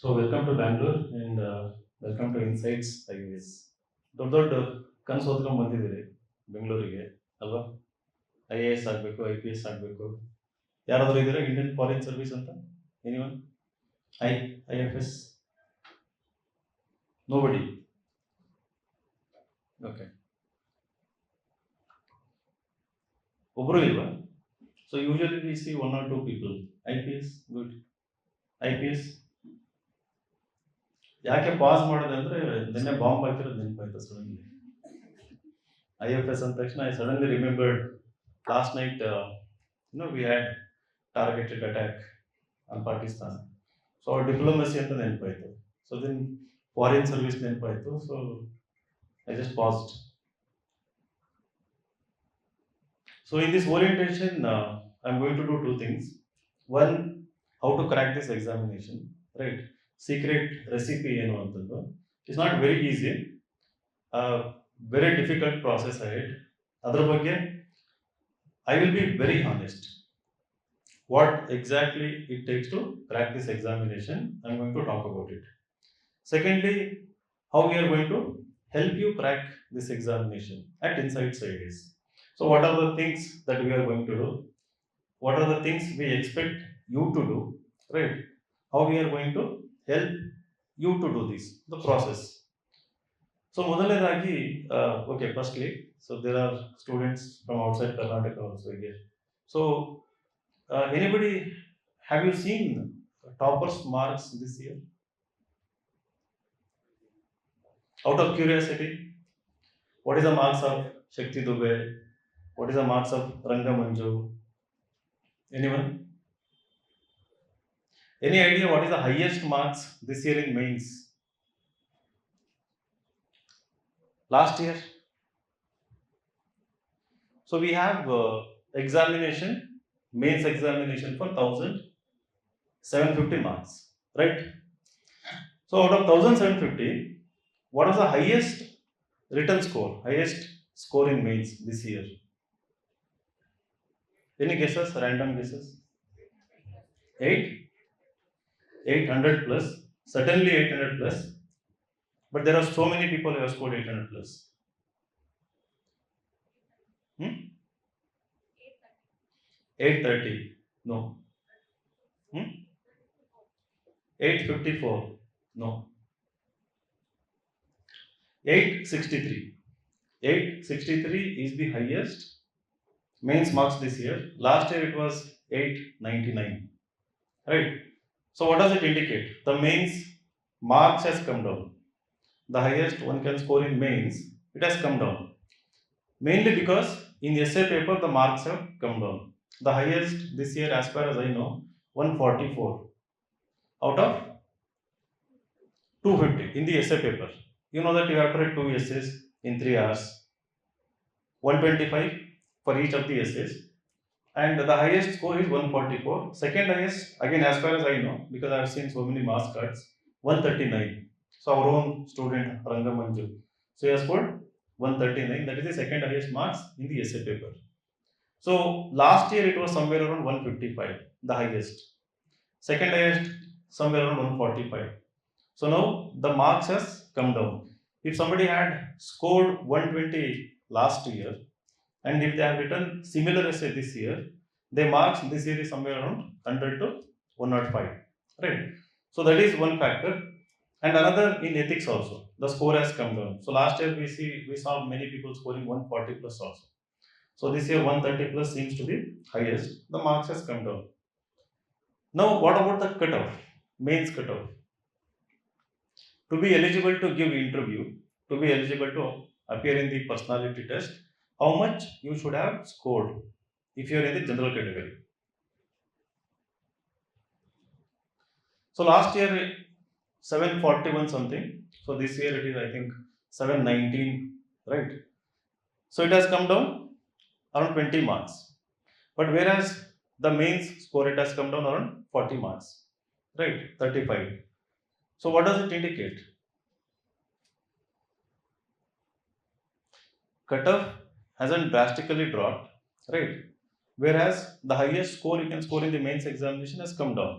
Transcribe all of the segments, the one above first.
So welcome to Bangalore and welcome to Insights IAS. ದೊಡ್ಡ ದೊಡ್ಡ ಕನಸು ಹೊತ್ಕೊಂಡ್ ಬಂದಿದ್ದೀರಿ ಬೆಂಗಳೂರಿಗೆ ಅಲ್ವಾ? IAS ಆಗಬೇಕು, IPS ಆಗಬೇಕು. ಯಾರಾದರೂ ಇದ್ದೀರಾ ಇಂಡಿಯನ್ ಫಾರಿನ್ ಸರ್ವಿಸ್ ಅಂತ? ಎನಿವನ್? IFS? Nobody? Okay. ಒಬ್ಬರು ಇಲ್ವಾ? So usually we see one or two people. IPS, good. IPS? ಯಾಕೆ ಪಾಸ್ ಮಾಡೋದು ಅಂದ್ರೆ ನಿನ್ನೆ ಬಾಂಬ್ ಹಾಕಿರೋದು ನೆನಪಾಯ್ತು ಸಡನ್ಲಿ. IFS ಅಂದ ತಕ್ಷಣ I suddenly remembered last night we had targeted attack on Pakistan. So ಅವ್ರ ಡಿಪ್ಲೊಮಸಿ ಅಂತ ನೆನಪಾಯ್ತು. ಸೊ ದೆನ್ ಫಾರಿನ್ ಸರ್ವಿಸ್ ನೆನಪಾಯ್ತು. So I just passed. So in this orientation, I'm going to do two things. One, how to crack this examination, right? Secret recipe ಏನು ಅಂತಂದು. It's not very easy. Very difficult process ahead. ಅದರ ಬಗ್ಗೆ I will be very honest. What exactly it takes to crack this examination, I'm going to talk about it. Secondly, how we are going to help you crack this examination at Insights IAS. So what are the things that we are going to do? What are the things we expect you to do, right? How we are going to help you to do this, the process. So ಮೊದಲನೇದಾಗಿ, okay, firstly, so there are students from outside Karnataka also here. So anybody, have you seen toppers marks this year? Out of curiosity, what is the marks of Shakti Dubey? What is the marks of Ranga Manju? Anyone? Any idea what is the highest marks this year in mains? Last year? So we have examination, mains examination for 1,750 marks, right? So out of 1,750, what is the highest written score, highest score in mains this year? Any guesses, random guesses? 800 plus, certainly 800 plus, but there are so many people who have scored 800 plus. 830, no. 854, no. 863. 863 is the highest mains marks this year. Last year it was 899, right? So what does it indicate? The mains marks has come down. The highest one can score in mains, it has come down. Mainly because in essay paper the marks have come down. The highest this year, as far as I know, 144 out of 250 in the essay paper. You know that you have to write 2 essays in 3 hours. 125 for each of the essays. And the highest score is 144. Second highest, again as far as I know, because I have seen so many marks cards, 139. So our own student Ranga Manju, so he has scored 139. That is the second highest marks in the essay paper. So last year it was somewhere around 155, the highest. Second highest somewhere around 145. So now the marks has come down. If somebody had scored 120 last year, and if they have written similar essay this year, their marks this year is somewhere around 100 to 105, right? So that is one factor. And another, in ethics also, the score has come down. So last year we saw many people scoring 140 plus also. So this year 130 plus seems to be highest. The marks has come down. Now what about the cutoff, mains cutoff? To be eligible to give interview, to be eligible to appear in the personality test, how much you should have scored if you are in the general category? So last year 741 something. So this year it is, I think, 719, right? So it has come down around 20 marks. But whereas the mains score, it has come down around 40 marks, right? 35. So what does it indicate? Cutoff hasn't drastically dropped, right? Whereas the highest score you can score in the mains examination has come down.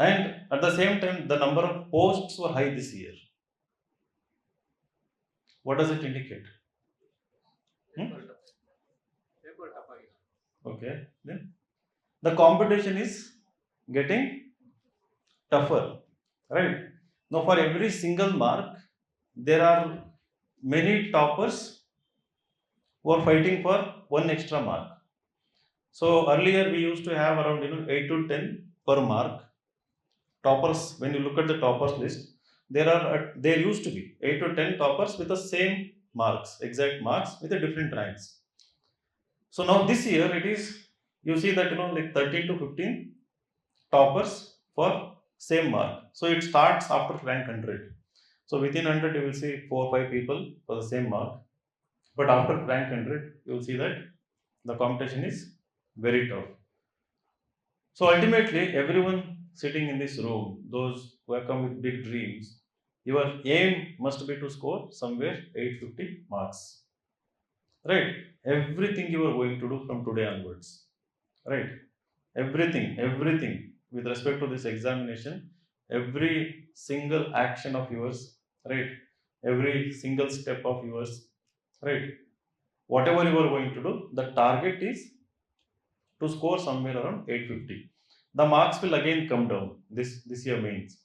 And At the same time, the number of posts were high this year. What does it indicate? Hmm? Okay. Then the competition is getting tougher, right? Now, for every single mark, there are many toppers who are fighting for one extra mark. So earlier we used to have around 8 to 10 per mark toppers. When you look at the toppers list, there used to be 8 to 10 toppers with the same marks, exact marks with the different ranks. So now this year it is, you see that like 13 to 15 toppers for same mark. So it starts after rank 100. So within 100 you will see 4 or 5 people for the same mark. But after rank 100, you will see that the competition is very tough. So ultimately, everyone sitting in this room, those who have come with big dreams, your aim must be to score somewhere 850 marks. Right? Everything you are going to do from today onwards. Right? Everything with respect to this examination, every single action of yours, right? Every single step of yours, right? Whatever you are going to do, the target is to score somewhere around 850. The marks will again come down this year mains,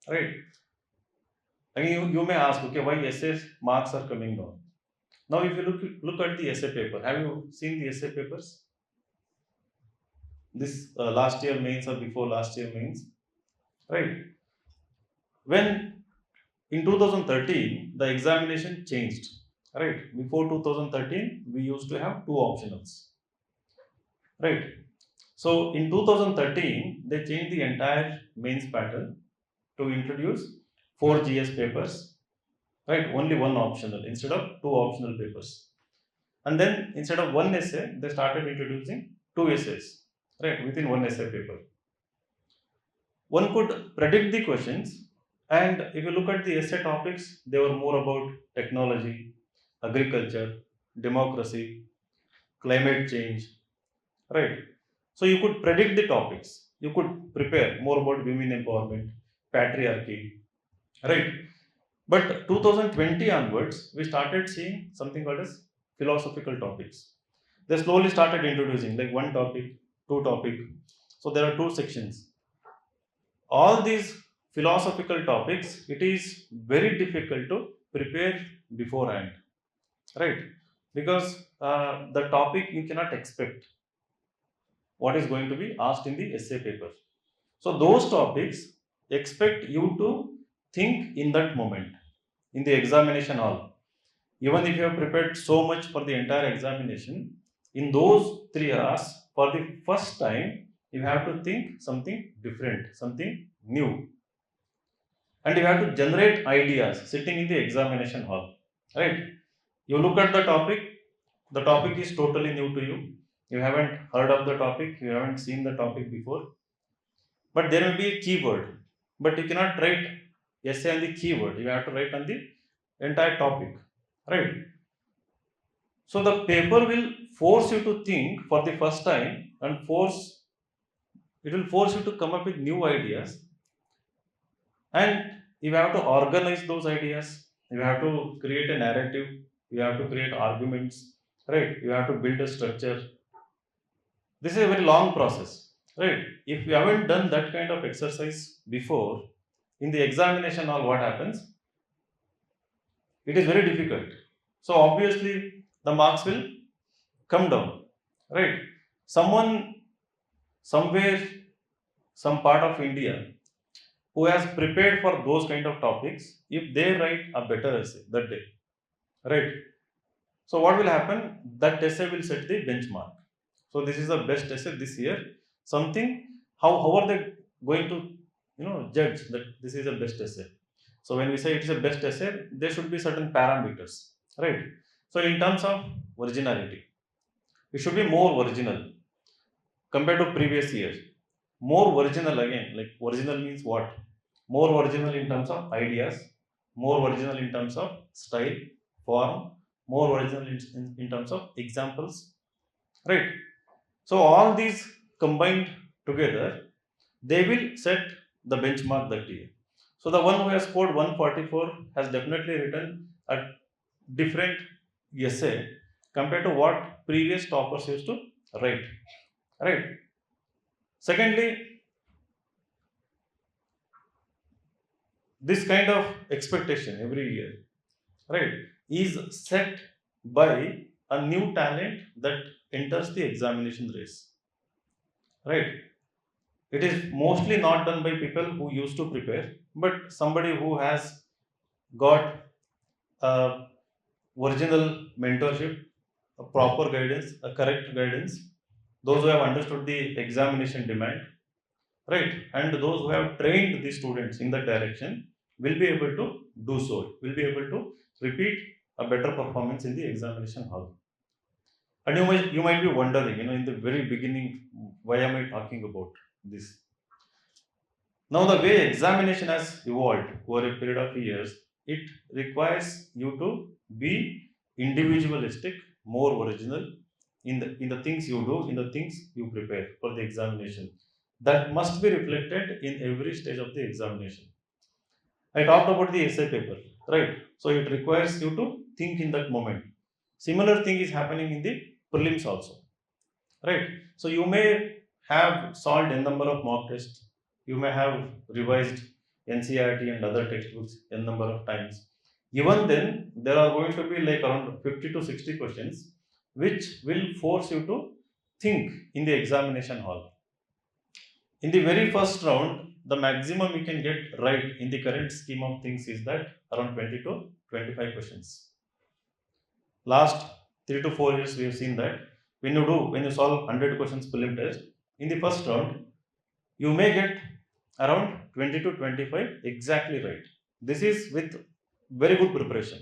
right? And you may ask, okay, why essays marks are coming down? Now, if you look at the essay paper, have you seen the essay papers? This last year mains or before last year mains, right? When in 2013 the examination changed, right? Before 2013 we used to have two optionals, right? So in 2013 they changed the entire mains pattern to introduce 4 GS papers, right? Only one optional instead of two optional papers. And then instead of one essay, they started introducing two essays, right? Within one essay paper. One could predict the questions, and if you look at the essay topics, they were more about technology, agriculture, democracy, climate change, right? So you could predict the topics. You could prepare more about women empowerment, patriarchy, right? But 2020 onwards, we started seeing something called as philosophical topics. They slowly started introducing like one topic, two topic. So there are two sections. All these philosophical topics, it is very difficult to prepare beforehand, right? Because the topic you cannot expect what is going to be asked in the essay paper. So those topics expect you to think in that moment in the examination hall. Even if you have prepared so much for the entire examination, in those 3 hours, for the first time, you have to think something different, something new. And you have to generate ideas sitting in the examination hall. Right? You look at the topic is totally new to you. You haven't heard of the topic, you haven't seen the topic before. But there may be a keyword. But you cannot write essay on the keyword. You have to write on the entire topic. Right? So the paper will force you to think for the first time and it will force you to come up with new ideas, and you have to organize those ideas. You have to create a narrative. You have to create arguments, right? You have to build a structure. This is a very long process, right? If you haven't done that kind of exercise before, in the examination or what happens, it is very difficult. So obviously the marks will come down, right? Someone somewhere, some part of India who has prepared for those kind of topics, if they write a better essay that day, right? So what will happen? That essay will set the benchmark. So this is the best essay this year. Something, how are they going to judge that this is the best essay? So when we say it is a best essay, there should be certain parameters, right? So in terms of originality, it should be more original compared to previous years. More original again, like original means what? More original in terms of ideas, more original in terms of style, form, more original in terms of examples, right? So all these combined together, they will set the benchmark that year. So the one who has scored 144 has definitely written a different essay compared to what previous toppers used to write. Right. Secondly, this kind of expectation every year, right, is set by a new talent that enters the examination race. Right. It is mostly not done by people who used to prepare, but somebody who has got a original mentorship, a proper guidance, a correct guidance, those who have understood the examination demand, right, and those who have trained the students in that direction will be able to do so, will be able to repeat a better performance in the examination hall. And you might be wondering, in the very beginning, why am I talking about this? Now, the way examination has evolved over a period of years, it requires you to be individualistic, more original in the things you do, in the things you prepare for the examination. That must be reflected in every stage of the examination. I talked about the essay paper, right? So it requires you to think in that moment. Similar thing is happening in the prelims also, right? So you may have solved a number of mock tests, you may have revised NCERT and other textbooks a number of times. Even then, there are going to be like around 50 to 60 questions which will force you to think in the examination hall. In the very first round, the maximum you can get right in the current scheme of things is that around 20 to 25 questions. Last 3 to 4 years, we have seen that when you solve 100 questions prelim test, in the first round, you may get around 20 to 25 exactly right. This is with very good preparation,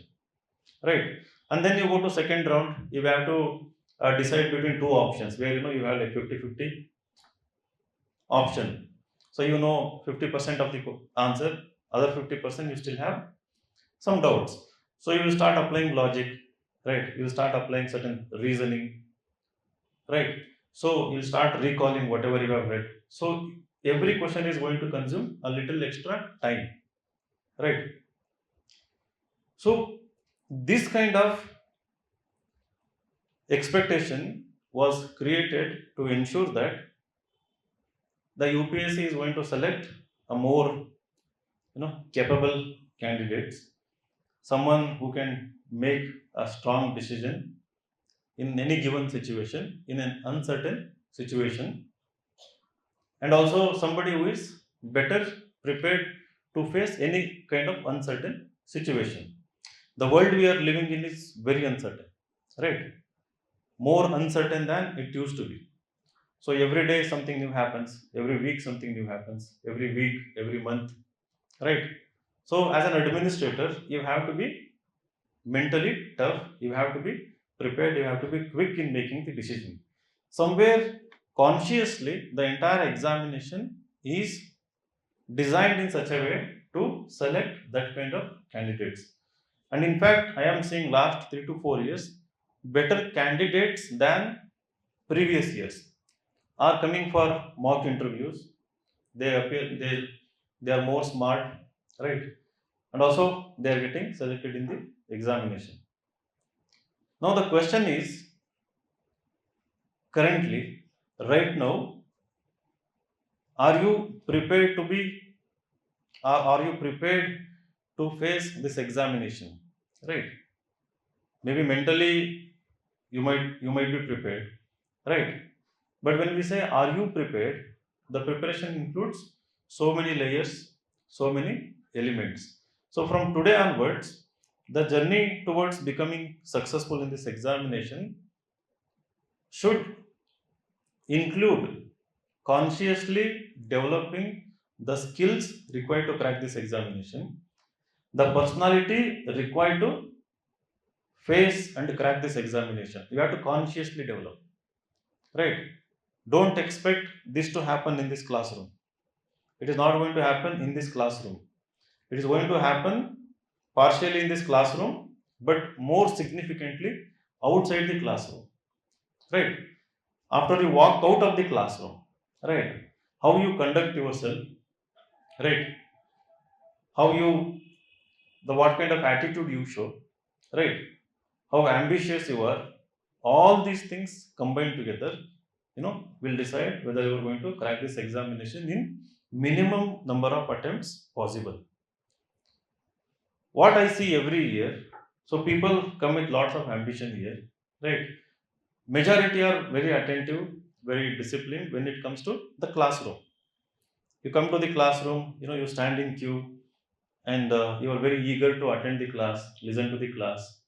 right? And then you go to second round, you have to decide between two options where you have like 50-50 option. So 50% of the answer, other 50% you still have some doubts. So you will start applying logic, right? You will start applying certain reasoning, right? So you start recalling whatever you have read. So every question is going to consume a little extra time, right? So this kind of expectation was created to ensure that the UPSC is going to select a more capable candidates, someone who can make a strong decision in any given situation, in an uncertain situation, and also somebody who is better prepared to face any kind of uncertain situation. The world we are living in is very uncertain, right? More uncertain than it used to be. So every day something new happens, every week something new happens, every week, every month, right? So as an administrator, you have to be mentally tough, you have to be prepared, you have to be quick in making the decision. Somewhere consciously the entire examination is designed in such a way to select that kind of candidates. And in fact, I am seeing last 3 to 4 years better candidates than previous years are coming for mock interviews. They are more smart, right? And also they are getting selected in the examination. Now the question is, currently, right now, are you prepared to be, are you prepared to face this examination, right? Maybe mentally you might be prepared, right? But when we say are you prepared, the preparation includes so many layers, so many elements. So from today onwards, the journey towards becoming successful in this examination should include consciously developing the skills required to crack this examination, the personality required to face and crack this examination. You have to consciously develop, right? Don't expect this to happen in this classroom. It is not going to happen in this classroom. It is going to happen partially in this classroom, but more significantly outside the classroom, right? After you walk out of the classroom, right? How you conduct yourself, right? How you, the what kind of attitude you show, right? How ambitious you are. All these things combined together, will decide whether you are going to crack this examination in minimum number of attempts possible. What I see every year, so people come with lots of ambition here, right? Majority are very attentive, very disciplined when it comes to the classroom. You come to the classroom, you stand in queue, and you are very eager to attend the class, listen to the class,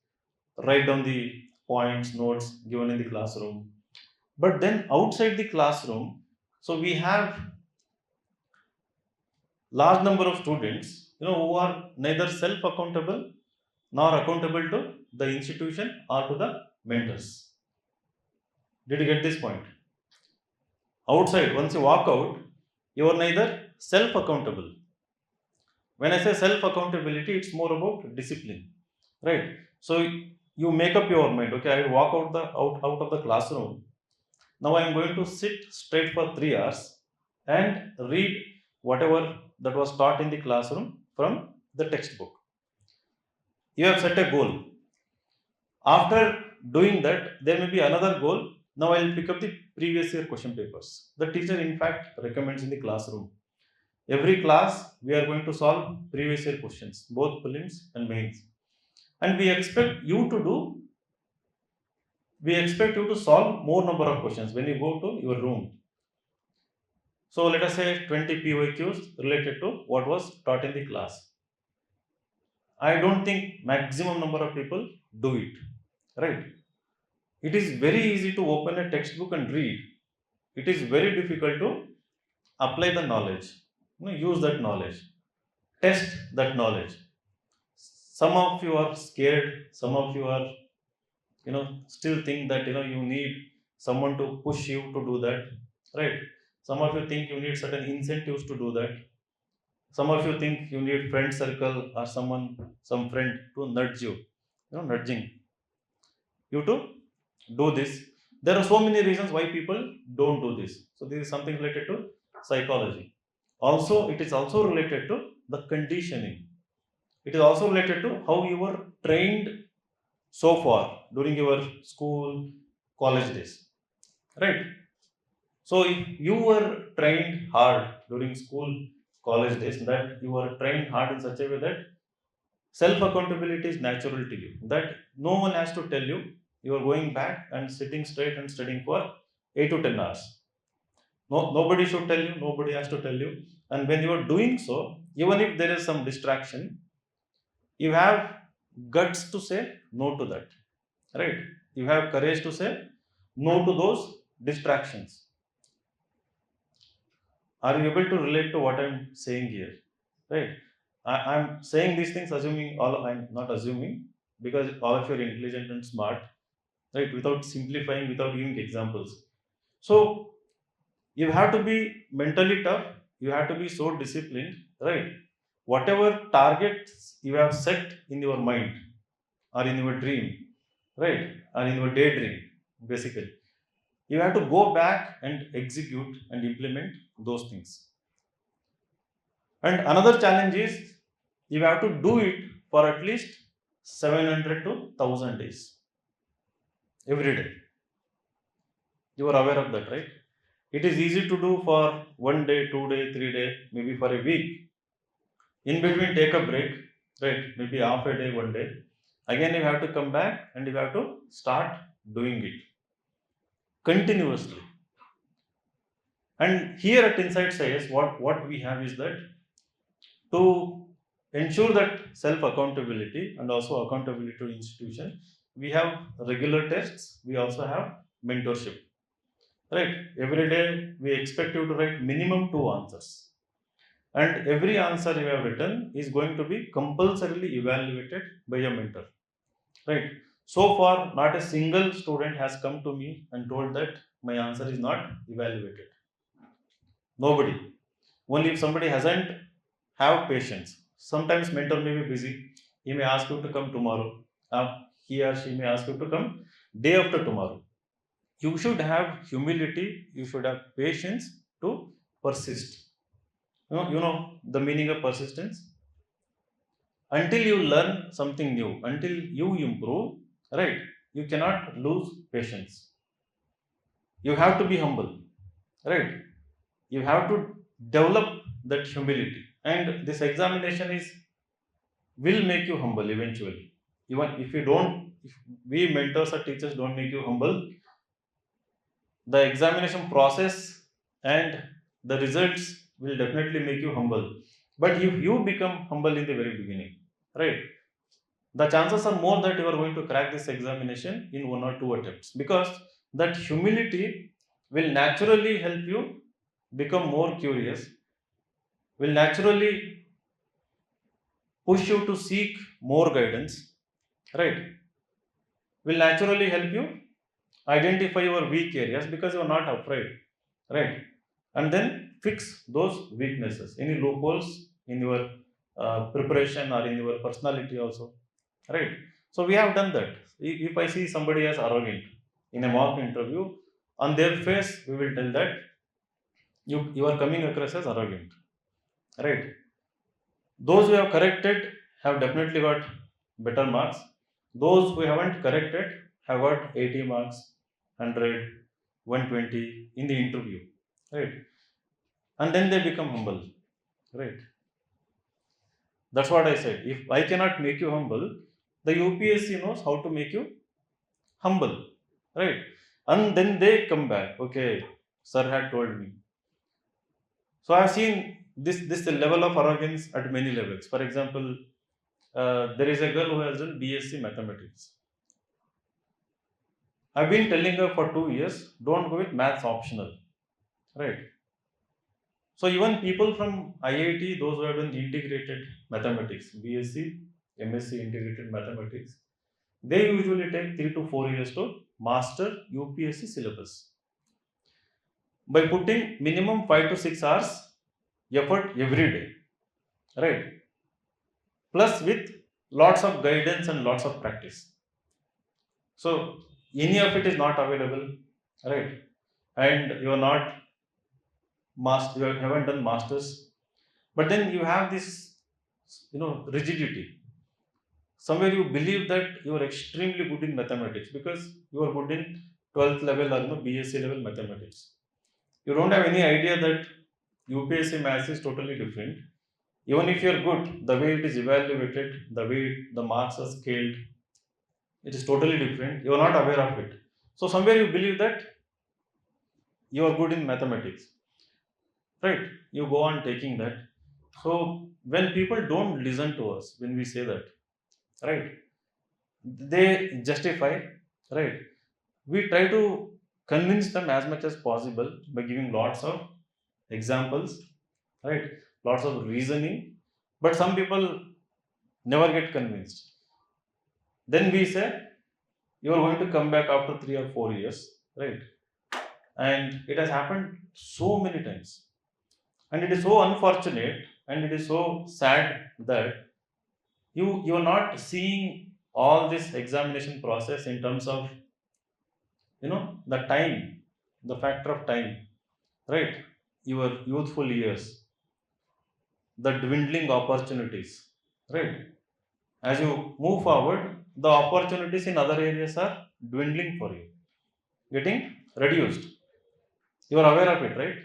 write down the points, notes given in the classroom. But then outside the classroom, so we have large number of students, who are neither self accountable nor accountable to the institution or to the mentors. Did you get this point? Outside, once you walk out, you are neither self accountable. When I say self accountability, it's more about discipline, right? So you make up your mind. Okay, I will walk out of the classroom. Now I am going to sit straight for 3 hours and read whatever that was taught in the classroom from the textbook. You have set a goal. After doing that, there may be another goal. Now I will pick up the previous year question papers. The teacher, in fact, recommends in the classroom. Every class, we are going to solve previous year questions, both prelims and mains. And we expect you to solve more number of questions when you go to your room. So let us say 20 PYQs related to what was taught in the class. I don't think maximum number of people do it, right? It is very easy to open a textbook and read. It is very difficult to apply the knowledge, use that knowledge, test that knowledge. Some of you are scared. Some of you are, still think that you need someone to push you to do that, right? Some of you think you need certain incentives to do that. Some of you think you need friend circle or some friend to nudge you, nudging you to do this. There are so many reasons why people don't do this. So this is something related to psychology. Also, it is also related to the conditioning. It is also related to how you were trained so far during your school, college days, right? So if you were trained hard during school, college days, that you were trained hard in such a way that self accountability is natural to you, that no one has to tell you, you are going back and sitting straight and studying for 8 to 10 hours. No, nobody should tell you, nobody has to tell you. And when you are doing so, even if there is some distraction, you have guts to say no to that, right? You have courage to say no to those distractions. Are you able to relate to what I'm saying here, right? I'm saying these things assuming all, I'm not assuming, because all of you are intelligent and smart, right? Without simplifying, without giving examples. So you have to be mentally tough, you have to be so disciplined, right? Whatever targets you have set in your mind or in your dream, right, or in your daydream, basically, you have to go back and execute and implement those things. And another challenge is you have to do it for at least 700 to 1000 days every day. You are aware of that, right? It is easy to do for 1 day, 2 day, 3 day, maybe for a week. In between, take a break, right? Maybe half a day, 1 day. Again, you have to come back and you have to start doing it continuously. And here at Insight Says, what we have is that to ensure that self accountability and also accountability to institution, we have regular tests, we also have mentorship, right? Every day we expect you to write minimum 2 answers, and every answer you have written is going to be compulsorily evaluated by a mentor, right? So far, not a single student has come to me and told that my answer is not evaluated. Nobody. Only if somebody hasn't have patience. Sometimes mentor may be busy. He may ask you to come tomorrow. He or she may ask you to come day after tomorrow. You should have humility. You should have patience to persist. You know the meaning of persistence. Until you learn something new, until you improve, right? You cannot lose patience. You have to be humble, right? You have to develop that humility, and this examination is will make you humble eventually. Even if you don't, if we mentors or teachers don't make you humble, the examination process and the results will definitely make you humble. But if you become humble in the very beginning, right, the chances are more that you are going to crack this examination in one or two attempts, because that humility will naturally help you become more curious, will naturally push you to seek more guidance, right, will naturally help you identify your weak areas because you are not afraid, right, and then fix those weaknesses, any loopholes in your preparation or in your personality also, right. So we have done that. If I see somebody as arrogant in a mock interview, on their face we will tell that you are coming across as arrogant, right. Those who have corrected have definitely got better marks. Those who haven't corrected have got 80 marks, 100, 120 in the interview, right? And then they become humble, right? That's what I said. If I cannot make you humble, the UPSC knows how to make you humble, right? And then they come back. Okay, sir had told me. So I've seen this level of arrogance at many levels. For example, there is a girl who has done BSc mathematics. I've been telling her for 2 years, don't go with maths optional, right? So even people from IIT, those who have done integrated mathematics, BSc, MSc integrated mathematics, they usually take 3 to 4 years to master UPSC syllabus by putting minimum 5 to 6 hours effort every day, right? Plus with lots of guidance and lots of practice. So any of it is not available, right? And you are not master, you haven't done masters, but then you have this, rigidity. Somewhere you believe that you are extremely good in mathematics because you are good in 12th level or BSc level mathematics. You don't have any idea that UPSC maths is totally different. Even if you are good, the way it is evaluated, the way the marks are scaled, it is totally different. You are not aware of it. So somewhere you believe that you are good in mathematics, right? You go on taking that. So when people don't listen to us when we say that, right, they justify, right, we try to convince them as much as possible by giving lots of examples, right, lots of reasoning, but some people never get convinced. Then we say you are going to come back after 3 or 4 years, right, and it has happened so many times. And it is so unfortunate and it is so sad that you are not seeing all this examination process in terms of the time, the factor of time, right, your youthful years, the dwindling opportunities, right. As you move forward, the opportunities in other areas are dwindling for you, getting reduced. You are aware of it, right?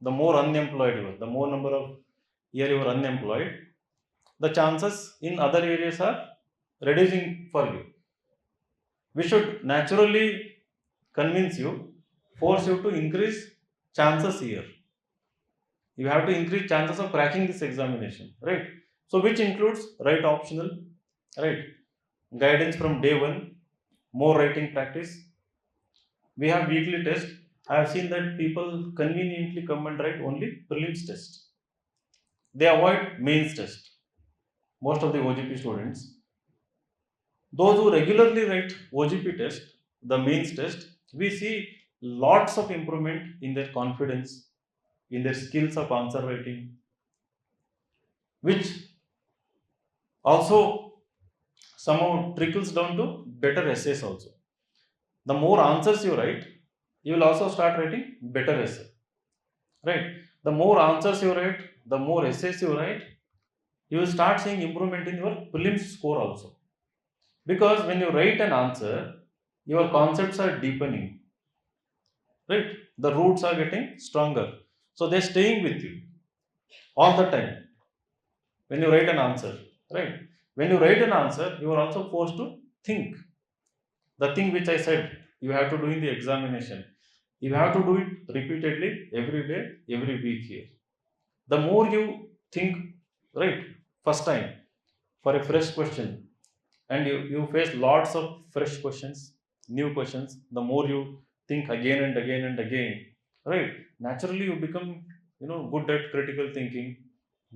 The more unemployed you are, the more number of year you are unemployed, the chances in other areas are reducing for you. We should naturally convince you, force you to increase chances here. You have to increase chances of cracking this examination, right? So which includes write optional, right, guidance from day one, more writing practice. We have weekly test. I have seen that people conveniently come and write only prelims test. They avoid mains test, most of the OGP students. Those who regularly write OGP test, the mains test, we see lots of improvement in their confidence, in their skills of answer writing, which also somehow trickles down to better essays also. The more answers you write, you will also start writing better essay, right? The more answers you write, the more essays you write, you will start seeing improvement in your prelims score also. Because when you write an answer, your concepts are deepening, right? The roots are getting stronger. So they're staying with you all the time when you write an answer, right? When you write an answer, you are also forced to think. The thing which I said, you have to do in the examination. You have to do it repeatedly every day, every week here. The more you think, right, first time for a fresh question, and you face lots of fresh questions, new questions, the more you think again and again and again, right? Naturally, you become, good at critical thinking,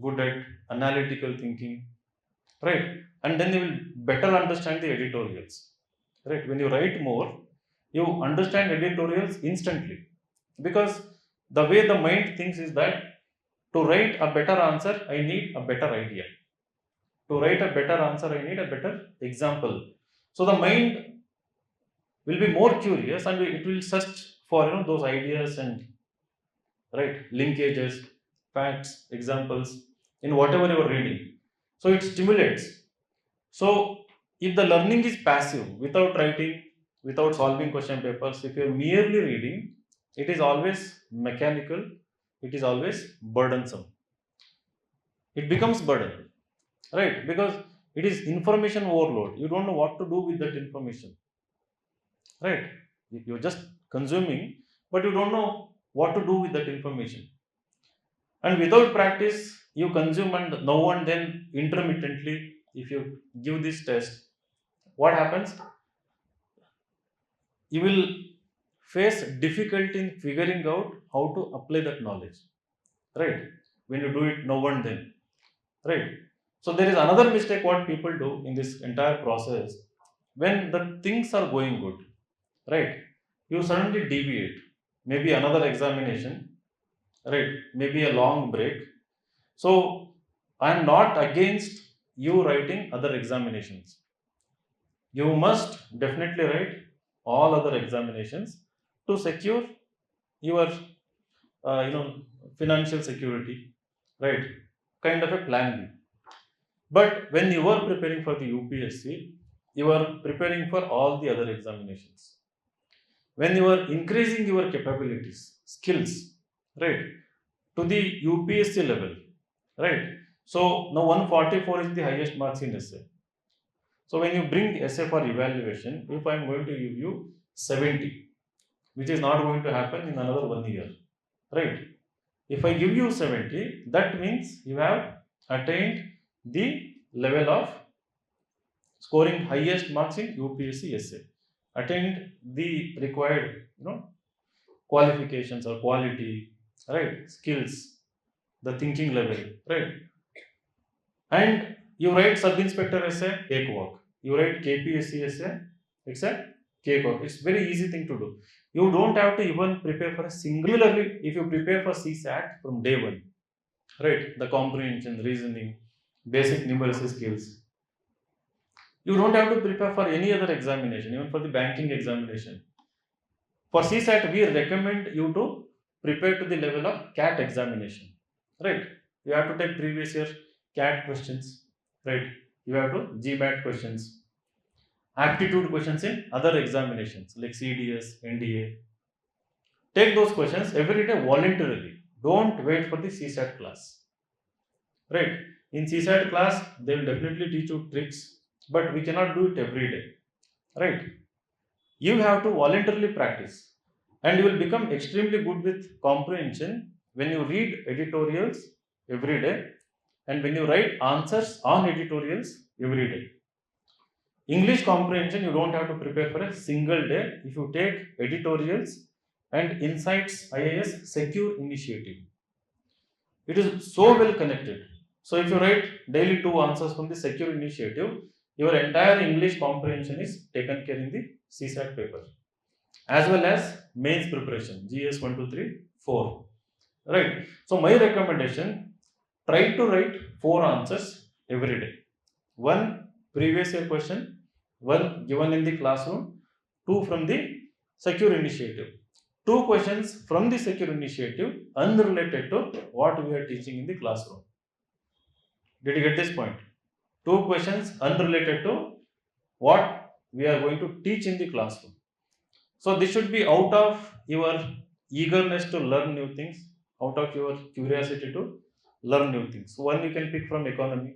good at analytical thinking, right? And then you will better understand the editorials, right? When you write more, you understand editorials instantly, because the way the mind thinks is that to write a better answer, I need a better idea. To write a better answer, I need a better example. So the mind will be more curious and it will search for those ideas and right linkages, facts, examples in whatever you are reading. So it stimulates. So if the learning is passive, without writing, without solving question papers, if you're merely reading, it is always mechanical, it is always burdensome. It becomes burden, right? Because it is information overload. You don't know what to do with that information, right? You're just consuming, but you don't know what to do with that information. And without practice, you consume and now and then intermittently, if you give this test, what happens? You will face difficulty in figuring out how to apply that knowledge, right? When you do it now and then, right? So there is another mistake what people do in this entire process. When the things are going good, right? You suddenly deviate. Maybe another examination, right? Maybe a long break. So I am not against you writing other examinations. You must definitely write all other examinations to secure your, financial security, right? Kind of a plan B. But when you are preparing for the UPSC, you are preparing for all the other examinations. When you are increasing your capabilities, skills, right, to the UPSC level, right? So now 144 is the highest marks in essay. So when you bring essay for evaluation, if I am going to give you 70, which is not going to happen in another 1 year, right? If I give you 70, that means you have attained the level of scoring highest marks in UPSC essay, attained the required, qualifications or quality, right? Skills, the thinking level, right? And you write sub-inspector essay, cakewalk. You write KPSC essay, it's a cakewalk. It's very easy thing to do. You don't have to even prepare for a singularly. If you prepare for CSAT from day one, right? The comprehension, reasoning, basic numeracy skills. You don't have to prepare for any other examination, even for the banking examination. For CSAT, we recommend you to prepare to the level of CAT examination, right? You have to take previous year CAT questions, right? You have to GMAT questions, aptitude questions in other examinations like CDS, NDA. Take those questions every day voluntarily. Don't wait for the CSAT class, right? In CSAT class, they will definitely teach you tricks, but we cannot do it every day, right? You have to voluntarily practice, and you will become extremely good with comprehension when you read editorials every day and when you write answers on editorials every day. English comprehension, you don't have to prepare for a single day if you take editorials and Insights IAS Secure Initiative. It is so well connected. So if you write daily two answers from the Secure Initiative, your entire English comprehension is taken care in the CSAT paper, as well as mains preparation, GS 1, 2, 3, 4. Right. So my recommendation, try to write 4 answers every day. One previous year question, one given in the classroom, two from the Secure Initiative. 2 questions from the secure initiative unrelated to what we are teaching in the classroom. Did you get this point? 2 questions unrelated to what we are going to teach in the classroom. So this should be out of your eagerness to learn new things, out of your curiosity to learn new things. So one you can pick from economy,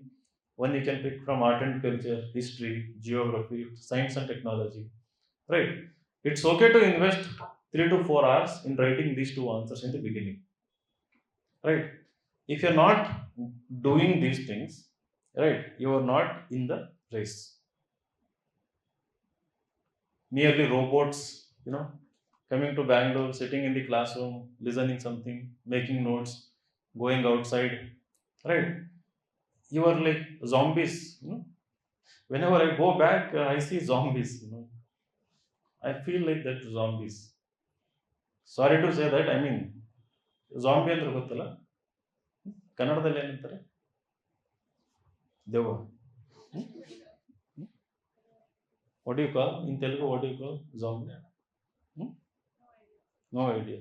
one you can pick from art and culture, history, geography, science and technology. Right? It's okay to invest 3 to 4 hours in writing these 2 answers in the beginning. Right? If you're not doing these things, right, you are not in the race. Merely robots, coming to Bangalore, sitting in the classroom, listening something, making notes, going outside, right? You are like zombies. Whenever I go back, I see zombies. I feel like that zombies. Sorry to say that. I mean, zombie ಅಂದ್ರೆ ಗೊತ್ತಲ್ಲ ಕನ್ನಡದಲ್ಲಿ ಏನಂತಾರೆ ದೆವ್ವ. What do you call in Telugu? What do you call zombie? Hmm? No idea.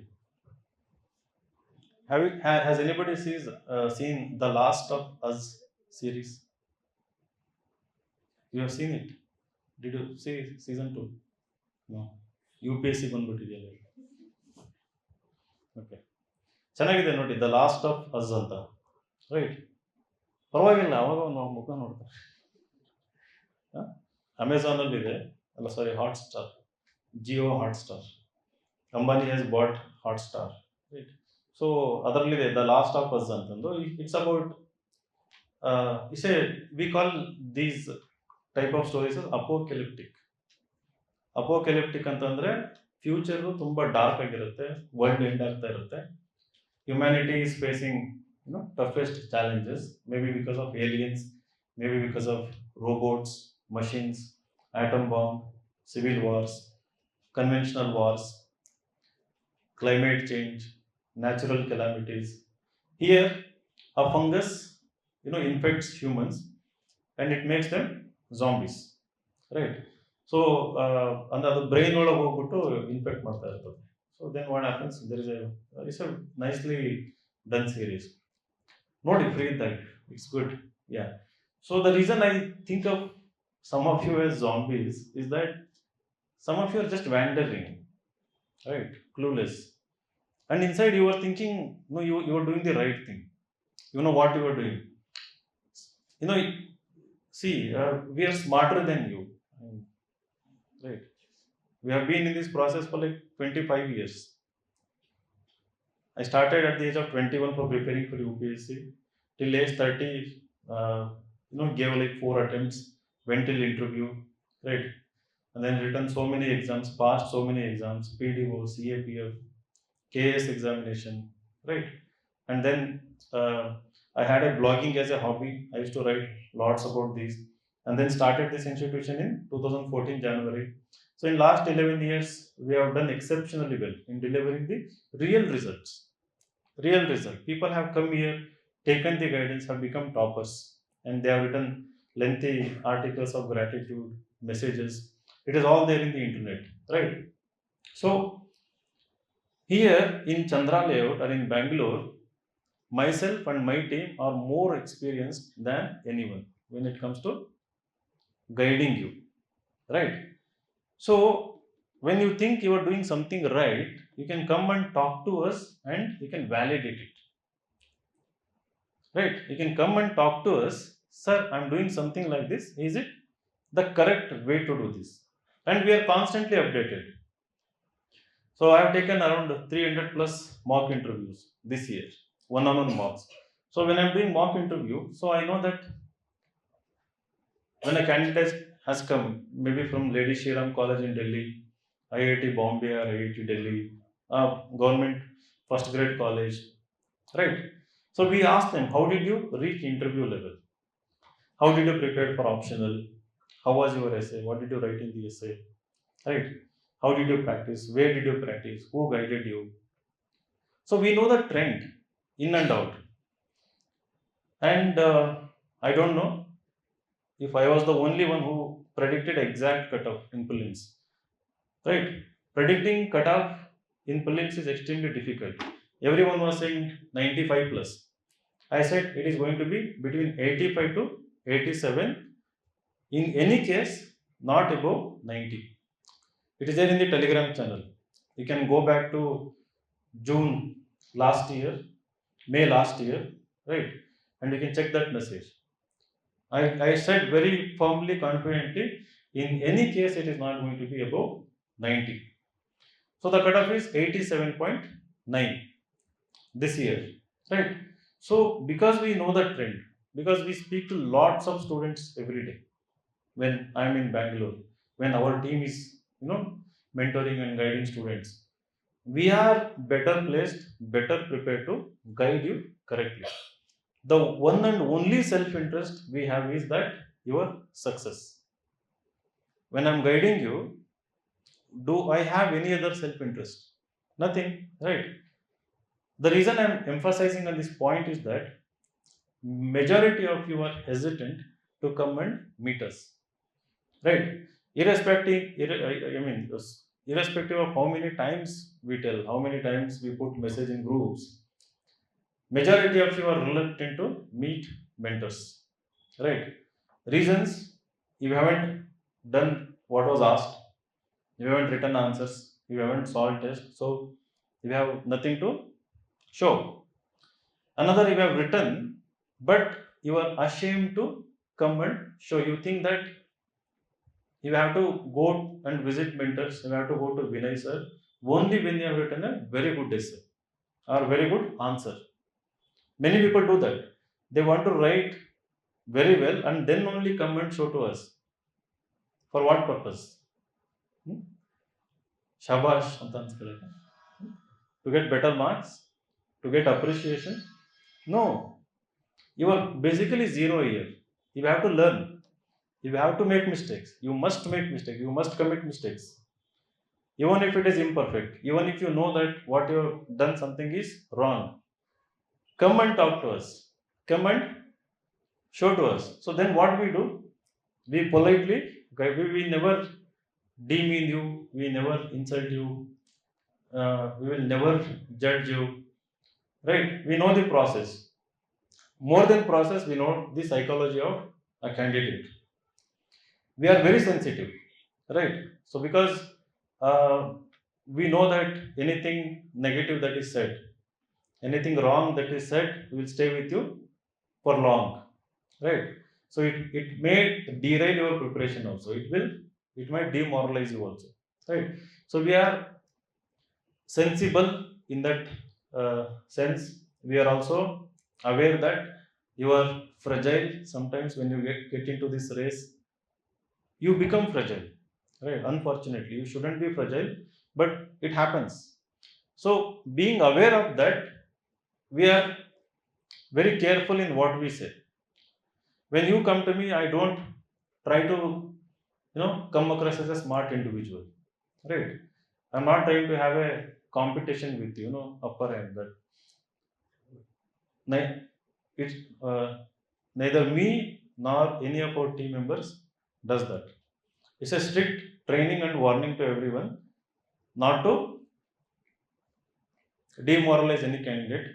Has anybody seen the Last of Us series? You have seen it? Did you see season 2? No. UPSC ಬಂದ್ಬಿಟ್ಟಿದೆಯಲ್ಲ. Okay, ಚೆನ್ನಾಗಿದೆ ನೋಡಿ, the last of us ಅಂತ. Right, ಪರವಾಗಿಲ್ಲ, ಅವಾಗ ನಾವು ಮುಖ ನೋಡ್ತಾರೆ. ಅಮೆಝಾನಲ್ಲಿ ಇದೆ, ಅಲ್ಲ sorry, Hotstar, Jio Hotstar. Ambani has bought Hotstar. Right, so ಅದರಲ್ಲಿದೆ ದ ಲಾಸ್ಟ್ ಆಫ್ ಅಸ್ ಅಂತಂದು. It's about we call these type of stories apocalyptic. Apocalyptic ಅಂತಂದ್ರೆ ಫ್ಯೂಚರ್ ತುಂಬಾ ಡಾರ್ಕ್ ಆಗಿರುತ್ತೆ, ವರ್ಲ್ಡ್ ಎಂಡ್ ಆಗ್ತಾ ಇರುತ್ತೆ, humanity is facing toughest challenges, maybe because of aliens, maybe because of robots, machines, atom bomb, civil wars, conventional wars, climate change, natural calamities. Here a fungus infects humans and it makes them zombies, right? So under the brain ಒಳಗೆ ಹೋಗ್ಬಿಟ್ಟು infect ಮಾಡ್ತಾ ಇರ್ತದೆ. So then what happens, there is it's a nicely done series. Not free that, it's good. Yeah. So the reason I think of some of you as zombies is that some of you are just wandering, right? Clueless. And inside you are thinking, no, you are doing the right thing. You know what you are doing. See, we are smarter than you. Right. We have been in this process for like 25 years. I started at the age of 21 for preparing for UPSC. Till age 30, gave like 4 attempts, went till interview, right? And then written so many exams, passed so many exams, PDO, CAPF, KS examination, right? And then I had a blogging as a hobby. I used to write lots about these. And then started this institution in 2014 January. So in last 11 years, we have done exceptionally well in delivering the real results. Real result. People have come here, taken the guidance, have become toppers, and they have written lengthy articles of gratitude, messages. It is all there in the internet, right? So here in Chandra Layout or in Bangalore, myself and my team are more experienced than anyone when it comes to guiding you, right? So when you think you are doing something right, you can come and talk to us and you can validate it. Right? You can come and talk to us, sir, I'm doing something like this. Is it the correct way to do this? And we are constantly updated. So I have taken around 300 plus mock interviews this year, one-on-one mocks. So when I'm doing mock interview, so I know that when a candidate has come, maybe from Lady Shriram College in Delhi, IIT Bombay or IIT Delhi, government first grade college, right? So we ask them, how did you reach interview level? How did you prepare for optional? How was your essay? What did you write in the essay? Right? How did you practice? Where did you practice? Who guided you? So we know the trend in and out. And I don't know if I was the only one who predicted exact cutoff in prelims. Right? Predicting cutoff in prelims is extremely difficult. Everyone was saying 95 plus. I said it is going to be between 85 to 87. In any case, not above 90. It is there in the Telegram channel. You can go back to June last year, May last year, right? And you can check that message. I said very firmly, confidently, in any case, it is not going to be above 90. So the cutoff is 87.9 this year, right? So because we know the trend, because we speak to lots of students every day when I'm in Bangalore, when our team is, mentoring and guiding students, we are better placed, better prepared to guide you correctly. The one and only self interest we have is that your success. When I'm guiding you, do I have any other self interest? Nothing, right? The reason I'm emphasizing on this point is that majority of you are hesitant to come and meet us, right? Irrespective of how many times we tell, how many times we put message in groups, majority of you are reluctant to meet mentors, right? Reasons: you haven't done what was asked, you haven't written answers, you haven't solved test, so you have nothing to show. Another, you have written, but you are ashamed to come and show. You think that you have to go and visit mentors, you have to go to Vinay Sir only when you have written a very good essay or very good answer. Many people do that. They want to write very well and then only come and show to us. For what purpose? Hmm? Shabash ಅಂತ ಅನ್ಸ್ಕೊಳ್ಳೋಕೆ? To get better marks? To get appreciation? No. You are basically zero here. You have to learn. You have to make mistakes. You must make mistakes. You must commit mistakes. Even if it is imperfect, even if you know that what you have done something is wrong, come and talk to us. Come and show to us. So then what we do? We politely, we never demean you, we never insult you, we will never judge you, right? We know the process. More than process, we know the psychology of a candidate. We are very sensitive, right? So because uh, we know that anything negative that is said, anything wrong that is said, will stay with you for long, right? So it may derail your preparation also. It might demoralize you also, right? So we are sensible in that sense. We are also aware that you are fragile. Sometimes when you get into this race, you become fragile, right? Unfortunately, you shouldn't be fragile, but it happens. So being aware of that, we are very careful in what we say. When you come to me, I don't try to come across as a smart individual, right? I'm not trying to have a competition with you, upper end. That it's neither me nor any of our team members does that. It's a strict training and warning to everyone not to demoralize any candidate,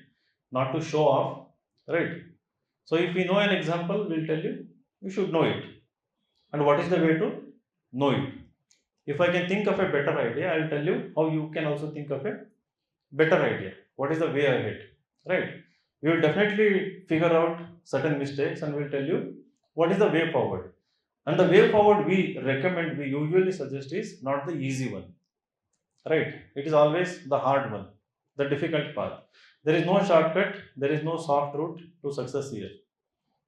not to show off, right? So if we know an example, we'll tell you, you should know it. And what is the way to know it? If I can think of a better idea, I'll tell you how you can also think of a better idea. What is the way ahead, right? We will definitely figure out certain mistakes and we'll tell you what is the way forward. And the way forward we recommend, we usually suggest, is not the easy one, right? It is always the hard one, the difficult path. There is no shortcut, there is no soft route to success here.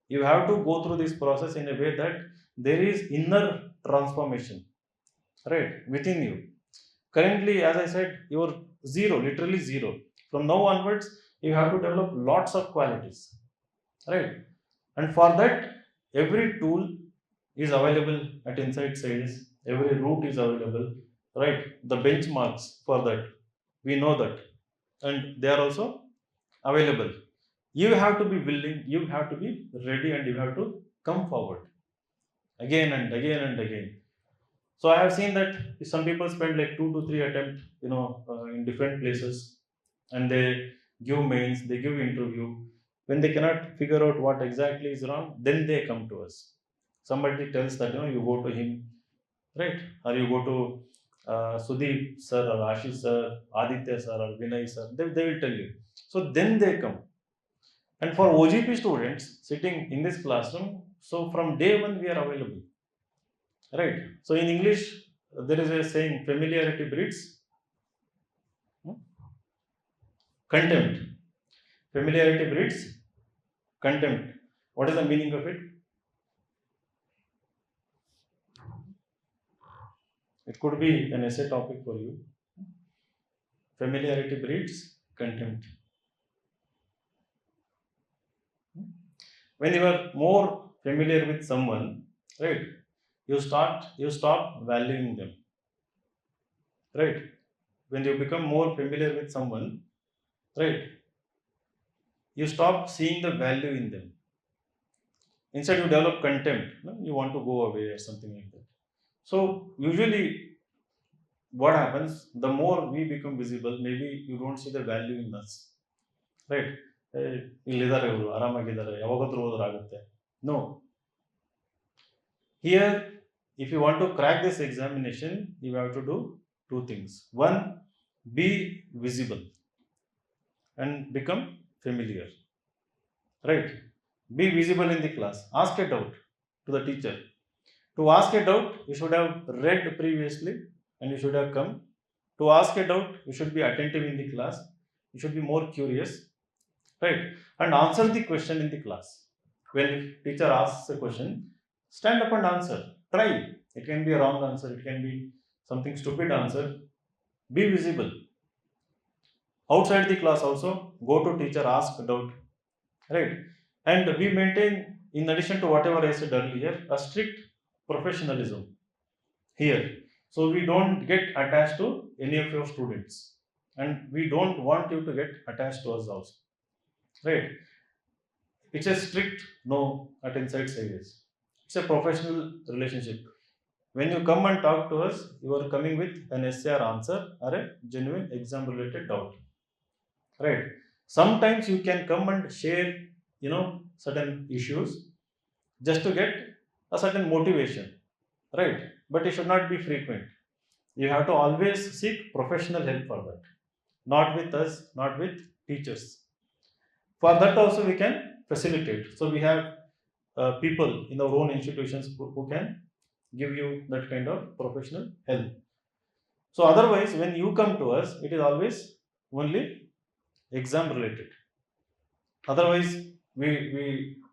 You have to go through this process in a way that there is inner transformation, right, within you. Currently, as I said, you're zero, literally zero. From now onwards, you have to develop lots of qualities, right? And for that, every tool is available at Inside Sales. Every route is available, right? The benchmarks for that, we know that, and they are also available. You have to be willing, you have to be ready, and you have to come forward again and again and again. So I have seen that some people spend like 2 to 3 attempts, in different places, and they give mains, they give interview. When they cannot figure out what exactly is wrong, then they come to us. Somebody tells that you go to him, right? Or you go to Sudeep sir or Ashish sir, Aditya sir or Vinay sir. They will tell you. So then they come. And for OGP students sitting in this classroom, so from day one we are available, right? So in English, there is a saying, familiarity breeds hmm, contempt. Familiarity breeds contempt. What is the meaning of it? It could be an essay topic for you. Familiarity breeds contempt. When you are more familiar with someone, right, you stop valuing them, right? When you become more familiar with someone, right, you stop seeing the value in them. Instead, you develop contempt. You want to go away or something like that. So usually, what happens? The more we become visible, maybe you don't see the value in us, right? ಇಲ್ಲಿದ್ದಾರೆ ಇವರು ಆರಾಮಾಗಿದ್ದಾರೆ ಯಾವಾಗಾದ್ರೂ ಹೋದ್ರೆ ಆಗುತ್ತೆ. No, here, if you want to crack this examination, you have to do two things. One, be visible and become familiar. Right? Be visible in the class. Ask a doubt to the teacher. To ask a doubt, you should have read previously and you should have come. To ask a doubt, you should be attentive in the class. You should be more curious, right? And answer the question in the class. When teacher asks a question, stand up and answer. Try. It can be a wrong answer. It can be something stupid answer. Be visible. Outside the class also, go to teacher, ask doubt. Right. And we maintain, in addition to whatever I said earlier, a strict professionalism here. So we don't get attached to any of your students. And we don't want you to get attached to us also. Right. It's a strict no at inside service. It's a professional relationship. When you come and talk to us, you are coming with an essay or answer or a genuine exam related doubt. Right. Sometimes you can come and share, certain issues just to get a certain motivation. Right. But it should not be frequent. You have to always seek professional help for that. Not with us, not with teachers. For that also we can facilitate. So we have people in our own institutions who can give you that kind of professional help. So otherwise, when you come to us, it is always only exam related. Otherwise, we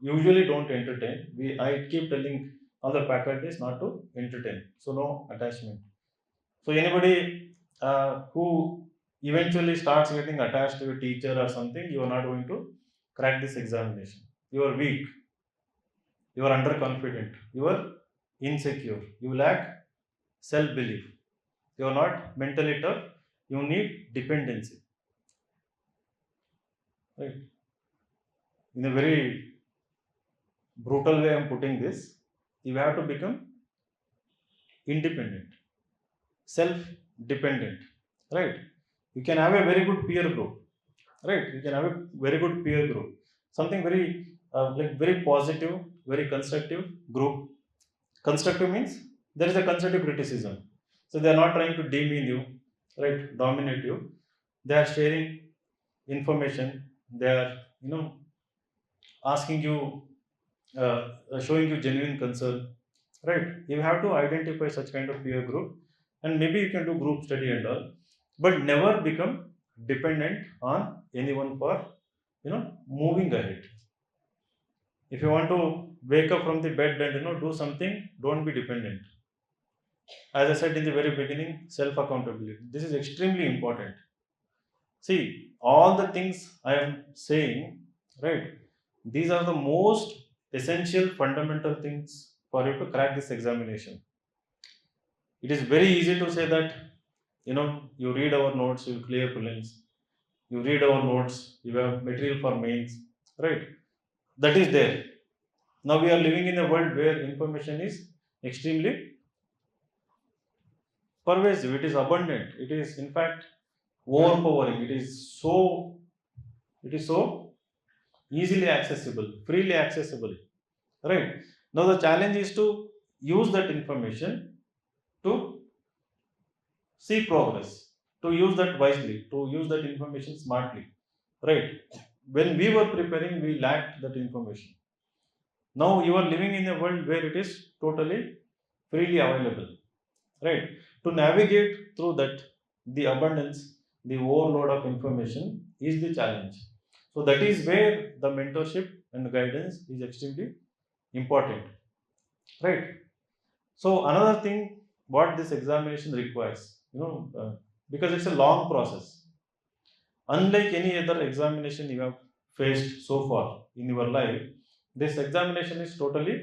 usually don't entertain. I keep telling all the faculties not to entertain. So no attachment. So anybody who eventually starts getting attached to a teacher or something, you are not going to crack this examination. You are weak. You are underconfident. You are insecure. You lack self belief. You are not mentally tough. You need dependency. Right? In a very brutal way, I'm putting this. You have to become independent, self dependent. Right? You can have a very good peer group. Right? You can have a very good peer group. Something very very positive, very constructive group. Constructive means there is a constructive criticism. So they are not trying to demean you, right? Dominate you. They are sharing information. They are, asking you, showing you genuine concern, right? You have to identify such kind of peer group, and maybe you can do group study and all, but never become dependent on anyone for, moving ahead. If you want to wake up from the bed and do something, don't be dependent. As I said in the very beginning, self accountability. This is extremely important. See, all the things I am saying, right? These are the most essential fundamental things for you to crack this examination. It is very easy to say that, you read our notes, you clear prelims, you read our notes, you have material for mains, right? That is there. Now we are living in a world where information is extremely pervasive, it is abundant, it is in fact overpowering, it is so easily accessible, freely accessible, right? Now the challenge is to use that information to see progress, to use that wisely, to use that information smartly, right? When we were preparing, we lacked that information. Now you are living in a world where it is totally freely available, right? To navigate through that, the abundance, the overload of information is the challenge. So that is where the mentorship and guidance is extremely important, right? So another thing, what this examination requires, because it's a long process. Unlike any other examination you have faced so far in your life, this examination is totally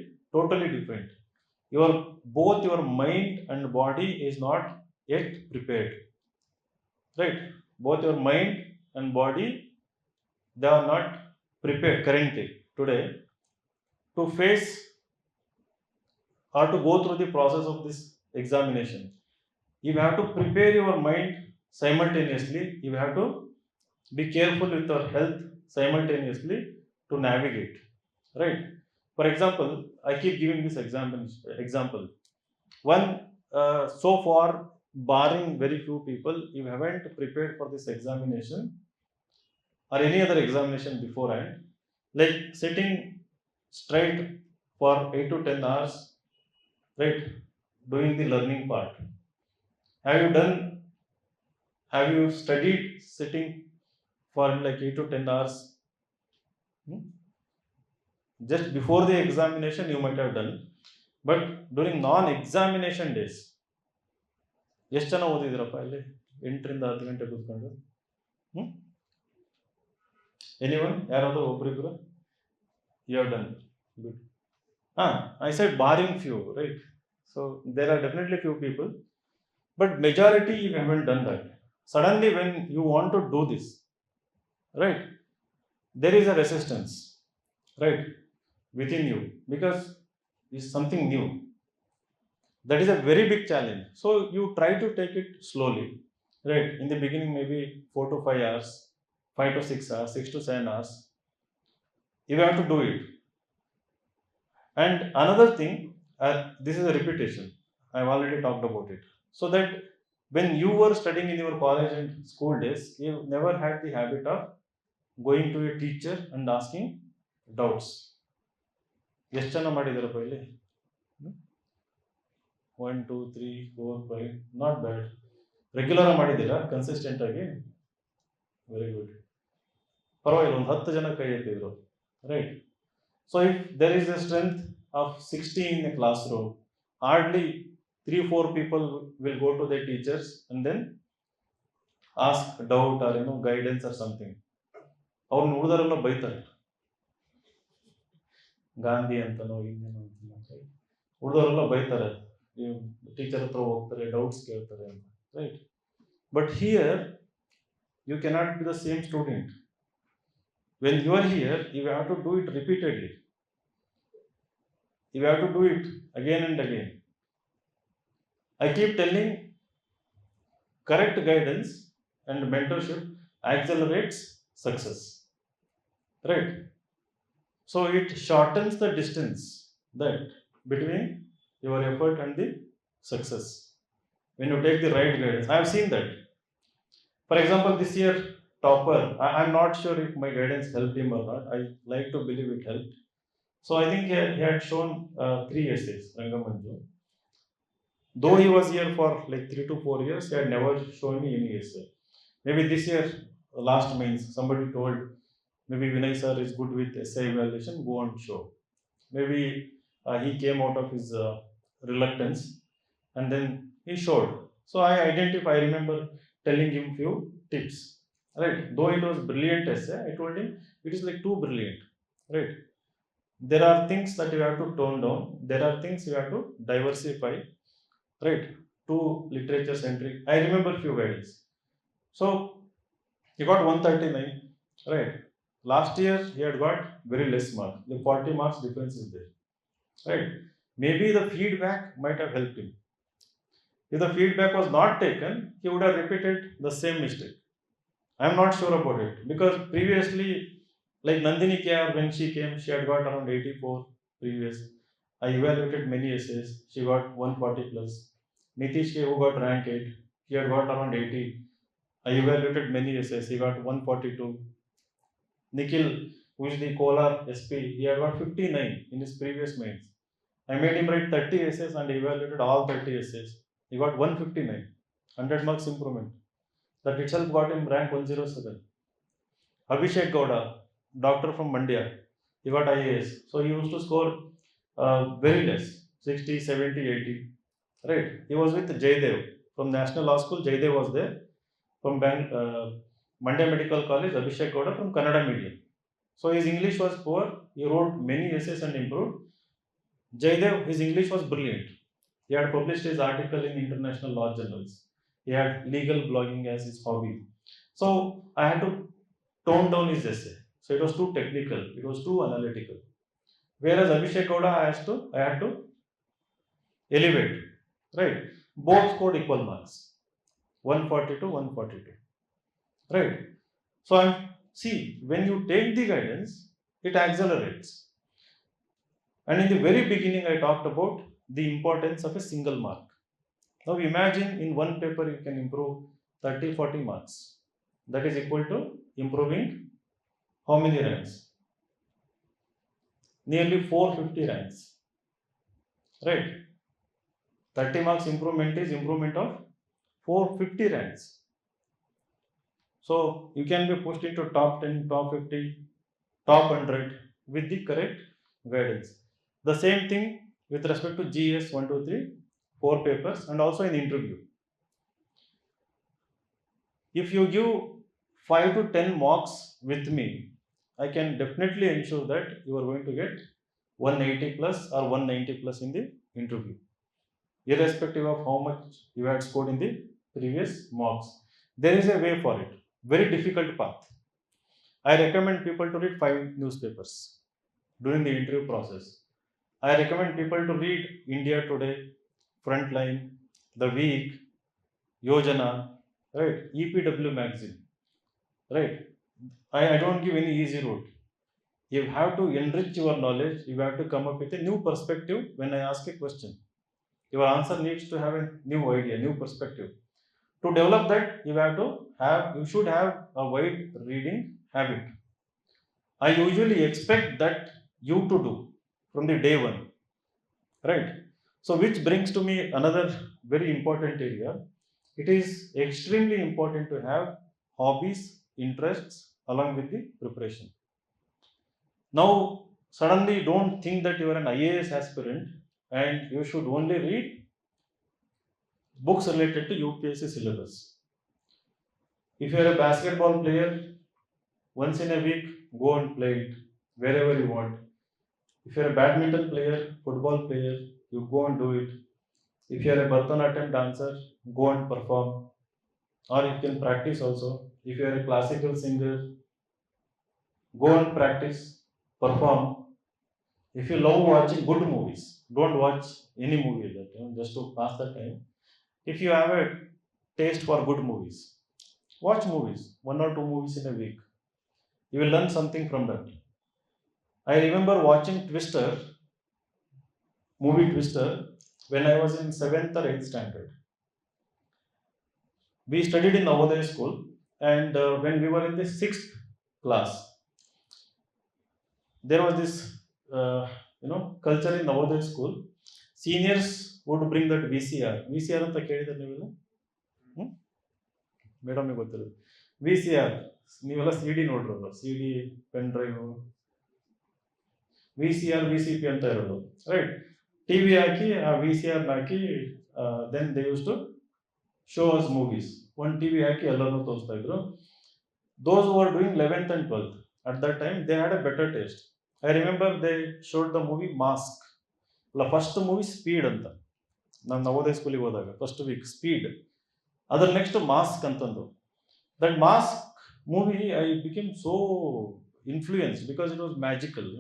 different. Both your mind and body is not yet prepared, right? Both your mind and body, they are not prepared currently today to face or to go through the process of this examination. You have to prepare your mind simultaneously. You have to be careful with your health simultaneously to navigate, right? For example, I keep giving this example. One, so far, barring very few people, you haven't prepared for this examination or any other examination beforehand, like sitting straight for 8 to 10 hours, right? Doing the learning part. Have you done, have you studied sitting for like 8 to 10 hours? Hmm? Just before the examination, you might have done, but during non-examination days, ಎಷ್ಟು ಜನ ಓದಿದಿರಪ್ಪ ಇಲ್ಲಿ 8 ರಿಂದ 10 ಗಂಟೆ ಕೂತ್ಕೊಂಡು? Anyone, ಯಾರಾದರೂ ಒಬ್ರಿಬ್ರು? You have done good. I said barring few, right? So there are definitely few people, but majority you haven't done that. Suddenly when you want to do this, right, there is a resistance, right, within you, because it's something new. That is a very big challenge. So you try to take it slowly, right? In the beginning, maybe 4 to 5 hours, 5 to 6 hours, 6 to 7 hours. You have to do it. And another thing, this is a repetition. I've already talked about it. So that when you were studying in your college and school days, you never had the habit of going to a teacher and asking doubts. ಎಷ್ಟು ಜನ ಮಾಡಿದಾರಪ್ಪ ಇಲ್ಲಿ? 1 2 3 4 5, not bad. Regular ಮಾಡಿದ್ದೀರಾ consistent ಆಗಿ? Very good. ಪರವಾಗಿಲ್ಲ, ಒಂದು 10 ಜನ ಕೈ ಎತ್ತಿದ್ರು, right? So if there is a strength of 60 in a classroom, hardly 3-4 people will go to their teachers and then ask doubt or guidance or something. ಅವ್ರನ್ನ ಉಳಿದವರೆಲ್ಲ ಬೈತಾರೆ, ಗಾಂಧಿ ಅಂತನೋ ಇನ್ನೇನೋ ಅಂತನೋ, ಉಳಿದವರೆಲ್ಲ ಬೈತಾರೆ, ಟೀಚರ್ ಹತ್ರ ಹೋಗ್ತಾರೆ, ಡೌಟ್ಸ್ ಕೇಳ್ತಾರೆ ಅಂತ, right? But here you cannot be the same student. When you are here, you have to do it repeatedly. You have to do it again and again. I keep telling, correct guidance and mentorship accelerates success, right? So it shortens the distance that between your effort and the success when you take the right guidance. I have seen that. For example, this year topper, I'm not sure if my guidance helped him or not. I like to believe it helped. So I think he had shown 3 essays, Rangamanju. Though he was here for like 3 to 4 years, he had never shown me any essay. Maybe this year, last means somebody told, maybe Vinay Sir is good with essay evaluation, go and show. Maybe he came out of his reluctance and then he showed. So I remember telling him few tips, right? Though it was brilliant essay, I told him it is like too brilliant, right? There are things that you have to tone down, there are things you have to diversify, right? Too literature centric. I remember few guidance. So he got 139, right? Last year he had got very less mark. The 40 marks difference is there, right? Maybe the feedback might have helped him. If the feedback was not taken, he would have repeated the same mistake. I am not sure about it because previously, like Nandini Kya, when she came, she had got around 84 previous. I evaluated many essays, she got 140 plus. Nitish K, who got rank 8, he had got around 80. I evaluated many essays, he got 142. Nikhil, who is the Kolar SP, he had got 59 in his previous mains. I made him write 30 essays and evaluated all 30 essays. He got 159, 100 marks improvement. That itself got him rank 107. Abhishek Gowda, doctor from Mandya, he got IAS. So he used to score very less, 60, 70, 80. Right? He was with Jaydev from National Law School. Jaydev was there. From Mandya Medical College, Abhishek Gowda from Kannada medium. So his English was poor. He wrote many essays and improved. Jaydev, his English was brilliant. He had published his article in international law journals. He had legal blogging as his hobby. So I had to tone down his essay. So it was too technical, it was too analytical. Whereas Abhishek Gowda, I had to elevate. Right? Both scored equal marks. 140 to 142. Right? So see, when you take the guidance, it accelerates. And in the very beginning, I talked about the importance of a single mark. Now imagine in one paper you can improve 30, 40 marks. That is equal to improving how many ranks? Nearly 450 ranks. Right? 30 marks improvement is improvement of 450 ranks. So you can be pushed into top 10, top 50, top 100 with the correct guidance. The same thing with respect to GS 1, 2, 3, 4 papers and also in interview. If you give 5 to 10 marks with me, I can definitely ensure that you are going to get 180 plus or 190 plus in the interview, irrespective of how much you had scored in the previous mocks. There is a way for it. Very difficult path. I recommend people to read 5 newspapers during the interview process. I recommend people to read India Today, Frontline, The Week, Yojana, right? EPW magazine, right? I don't give any easy route. You have to enrich your knowledge. You have to come up with a new perspective when I ask a question. Your answer needs to have a new idea, new perspective. To develop that, you should have a wide reading habit. I usually expect that you to do from the day one, right? So, which brings to me another very important area. It is extremely important to have hobbies, interests along with the preparation. Now, suddenly don't think that you are an IAS aspirant and you should only read books related to UPSC syllabus. If you are a basketball player, once in a week, go and play it wherever you want. If you are a badminton player, football player, you go and do it. If you are a Bharatanatyam dancer, go and perform. Or you can practice also. If you are a classical singer, go and practice, perform. If you love watching good movies, don't watch any movie that just to pass the time. If you have a taste for good movies, watch movies, 1 or 2 movies in a week. You will learn something from that. I remember watching movie Twister, when I was in 7th or 8th standard. We studied in Navodaya school, and when we were in the 6th class, there was this culture in Navodaya school. Seniors would bring that VCR. VCR ಅಂತ ಕೇಳಿದ್ರೆ ನೀವೆಲ್ಲ madam ಗೊತ್ತಿರೋದು VCR. ನೀವೆಲ್ಲ CD ನೋಡಿರೋದು, CD ಪೆನ್ ಡ್ರೈವ್, VCR VCP ಅಂತ ಇರೋದು, ರೈಟ್? ಟಿವಿ ಹಾಕಿ ಆ VCR ಹಾಕಿ then they use to show us movies. ಒಂದು ಟಿವಿ ಹಾಕಿ ಎಲ್ಲರೂ ತೋರಿಸ್ತಾ ಇದ್ರು. Those who were doing 11th and 12th at that time, they had a better taste. I remember they showed the movie Mask. ಅಲ್ಲ, first movie speed ಅಂತ. ನಾನು ನವೋದಯ ಸ್ಕೂಲಿಗೆ ಹೋದಾಗ ಫಸ್ಟ್ ವೀಕ್ ಸ್ಪೀಡ್, ಅದರ ನೆಕ್ಸ್ಟ್ ಮಾಸ್ಕ್ ಅಂತಂದು. That mask movie I became so influence because it was magical.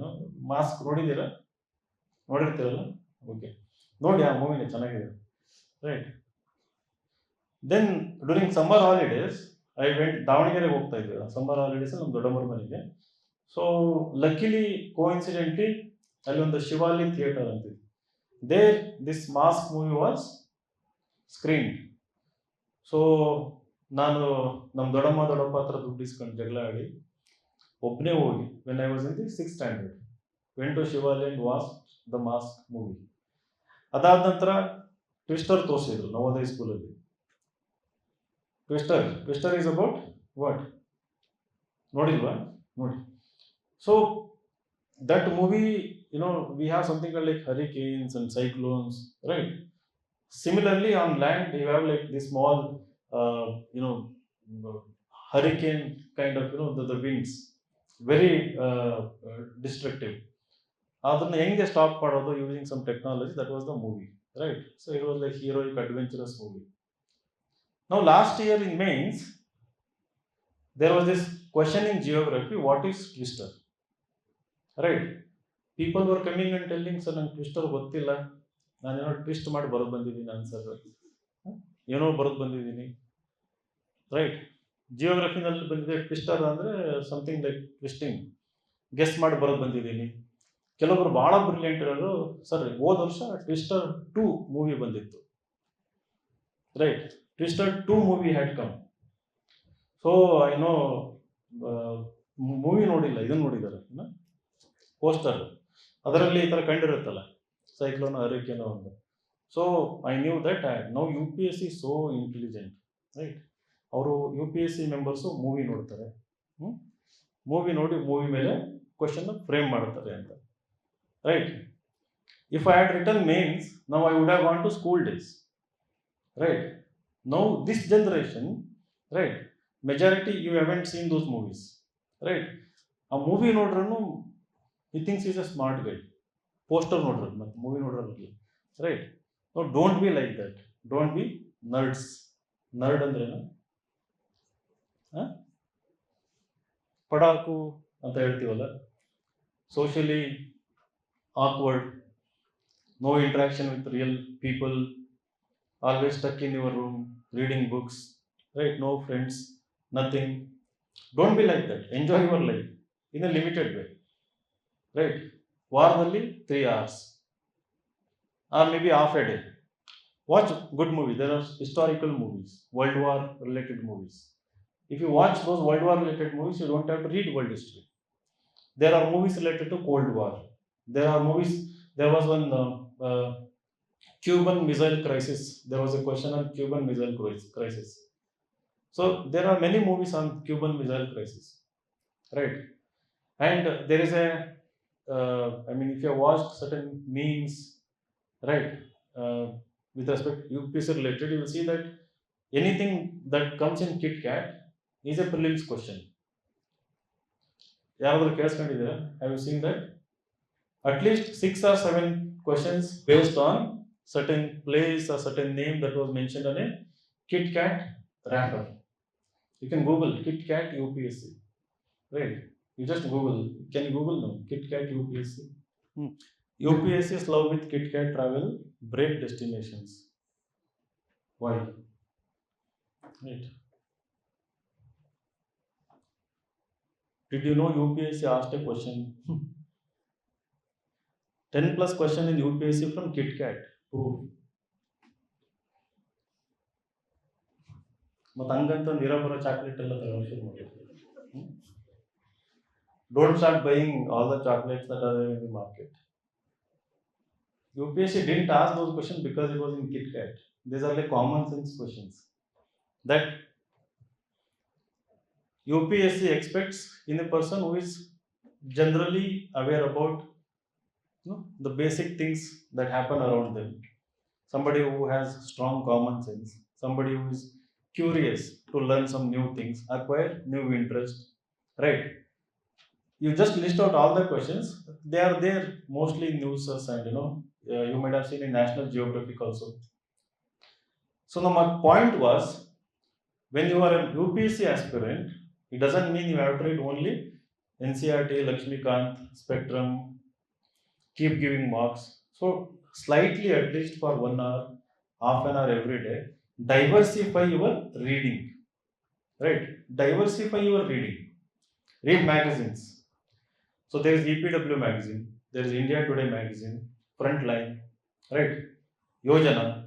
Mask ನೋಡಿದ್ದೀರಾ? ನೋಡಿರ್ತೀರಲ್ಲ? Okay, ನೋಡಿ ಆ ಮೂವಿನೇ ಚೆನ್ನಾಗಿದೆ, right? Then during summer holidays, I went ದಾವಣಗೆರೆಗೆ ಹೋಗ್ತಾ ಇದ್ದೆ ಸಮ್ಮರ್ ಹಾಲಿಡೇಸ್ ನಮ್ಮ ದೊಡ್ಡಮ್ಮರ ಮನೆಗೆ. ಸೊ ಲಕ್ಕಿಲಿ ಕೋಇನ್ಸಿಡೆಂಟ್ಲಿ ಅಲ್ಲಿ ಒಂದು ಶಿವಾಲಿ ಥಿಯೇಟರ್ ಅಂತಿದೆ. There this Mask movie was screen. So ನಾನು ನಮ್ಮ ದೊಡ್ಡಪ್ಪ ಹತ್ರ ದುಡ್ಡು ಇಸ್ಕೊಂಡು ಜಗಳ ಆಡಿ ಒಬ್ಬನೇ ಹೋಗಿ when I was in the 6th standard went to Shivali and was the Mask movie. ಅದಾದ ನಂತರ ಟ್ವಿಸ್ಟರ್ ತೋರಿಸಿದ್ರು ನವೋದಯ ಸ್ಕೂಲಲ್ಲಿ. ಟ್ವಿಸ್ಟರ್ ಈಸ್ ಅಬೌಟ್ ವಾಟ್ ನೋಡಿಲ್ವಾ? ನೋಡಿ. So that movie, we have something called like hurricanes and cyclones, right? Similarly, on land, you have like this small, hurricane kind of, the winds, very destructive. ಅದನ್ನ ಹೆಂಗೆ stop ಮಾಡೋದು using some technology, that was the movie, right? So it was like heroic adventurous movie. Now last year in mains, there was this question in geography, what is twister? Right? People were coming and telling, sir, ನಂಗೆ twister ಗೊತ್ತಿಲ್ಲ, ನಾನೇನೋ twist ಮಾಡಿ ಬರೋದು ಬಂದಿದ್ದೀನಿ answer, ಏನೋ ಬರೋದು ಬಂದಿದ್ದೀನಿ, right? ಜಿಯೋಗ್ರಫಿನಲ್ಲಿ ಬಂದಿದೆ ಟ್ವಿಸ್ಟರ್ ಅಂದರೆ ಸಮಥಿಂಗ್ ಲೈಕ್ ಟ್ವಿಸ್ಟಿಂಗ್, ಗೆಸ್ ಮಾಡಿ ಬರೋದು ಬಂದಿದ್ದೀನಿ. ಕೆಲವೊಬ್ರು ಭಾಳ ಬ್ರಿಲಿಯಂಟ್ ಇರೋರು, ಸರ್ ಹೋದ ವರ್ಷ ಟ್ವಿಸ್ಟರ್ 2 ಮೂವಿ ಬಂದಿತ್ತು, right? Twister 2 movie had come. So I know movie ನೋಡಿಲ್ಲ, ಇದನ್ನು ನೋಡಿದ್ದಾರೆ ಪೋಸ್ಟರ್, ಅದರಲ್ಲಿ ಈ ಥರ ಕಂಡಿರುತ್ತಲ್ಲ ಸೈಕ್ಲೋನ್ ಹರಿಕೇನೋ ಒಂದು. So I knew that now UPSC so intelligent, right? ಅವರು UPSC ಮೆಂಬರ್ಸು ಮೂವಿ ನೋಡ್ತಾರೆ, ಮೂವಿ ನೋಡಿ ಮೂವಿ ಮೇಲೆ ಕ್ವಶನ್ ಫ್ರೇಮ್ ಮಾಡ್ತಾರೆ ಅಂತ, right? If I had written mains, now I would have gone to school days, right? Now this generation, right, majority you haven't seen those movies, right? ಆ movie ನೋಡ್ರೂ he thinks he's a smart guy. Poster ನೋಡ್ರಿ ಮತ್ತೆ movie ನೋಡ್ರಿ, right? No, don't be like that, don't be nerds. Nerd ಅಂದ್ರೇನು? ಪಡಾಕು ಅಂತ ಹೇಳ್ತೀವಲ್ಲ, socially awkward, no interaction with real people, always stuck in your room reading books, right? No friends, nothing. Don't be like that, enjoy your life in a limited way, right? ವಾರದಲ್ಲಿ 3 hours or maybe half a day. Watch good movies. There are historical movies, World War related movies. If you watch those World War related movies, you don't have to read world history. There are movies related to Cold War. There are movies, there was one Cuban Missile Crisis. There was a question on Cuban Missile Crisis. So there are many movies on Cuban Missile Crisis, right? And there is a if you have watched certain memes, right, with respect to UPSC related, you will see that anything that comes in Kit Kat is a prelims question. ಯಾರಾದರೂ ಕೇಳಿಸ್ಕೊಂಡಿದ್ದೀರಾ? Have you seen that? At least 6 or 7 questions based on certain place or certain name that was mentioned on a Kit Kat wrapper. You can Google Kit Kat UPSC, right? You just Google. Can you Google now? Kit Kat UPSC. UPSC's love with Kit Kat travel break destinations. Why? Right. Did you know UPSC asked a question? 10 plus question in UPSC from Kit Kat. Proof. ಮತ್ತು ಹಂಗಂತ ನಿರಾಬರ chocolate ಎಲ್ಲ ತಗೊಂಡು ಶುರು ಮಾಡಿದ್ರು. Don't start buying all the chocolates that are there in the market. UPSC didn't ask those questions because it was in Kit Kat. These are like common sense questions that UPSC expects in a person who is generally aware about the basic things that happen around them. Somebody who has strong common sense, somebody who is curious to learn some new things, acquire new interest, right? You just list out all the questions. They are there mostly in news and you might have seen in National Geographic also. So now my point was, when you are a UPSC aspirant, it doesn't mean you have to read only NCERT, Lakshmikant, Spectrum, keep giving marks. So slightly, at least for 1 hour, half an hour every day, Diversify your reading, right? Diversify your reading. Read magazines. So there is EPW magazine, there is India Today magazine, Frontline, right? Yojana.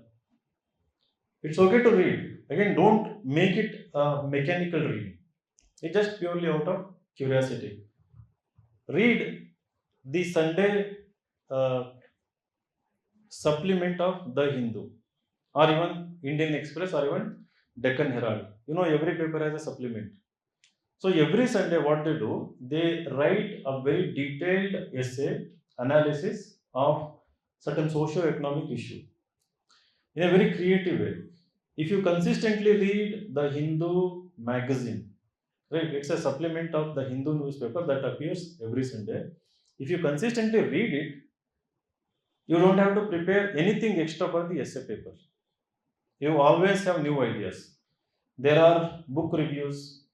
It's okay to read. Again, don't make it mechanical reading. It's just purely out of curiosity. Read the Sunday uh, supplement of The Hindu, or even Indian Express, or even Deccan Herald. Every paper has a supplement. So every Sunday, what they do, they write a very detailed essay analysis of certain socio-economic issue in a very creative way. If you consistently read the Hindu magazine, right, it's a supplement of the Hindu newspaper that appears every Sunday. If you consistently read it, you don't have to prepare anything extra for the essay paper. You always have new ideas. There are book reviews,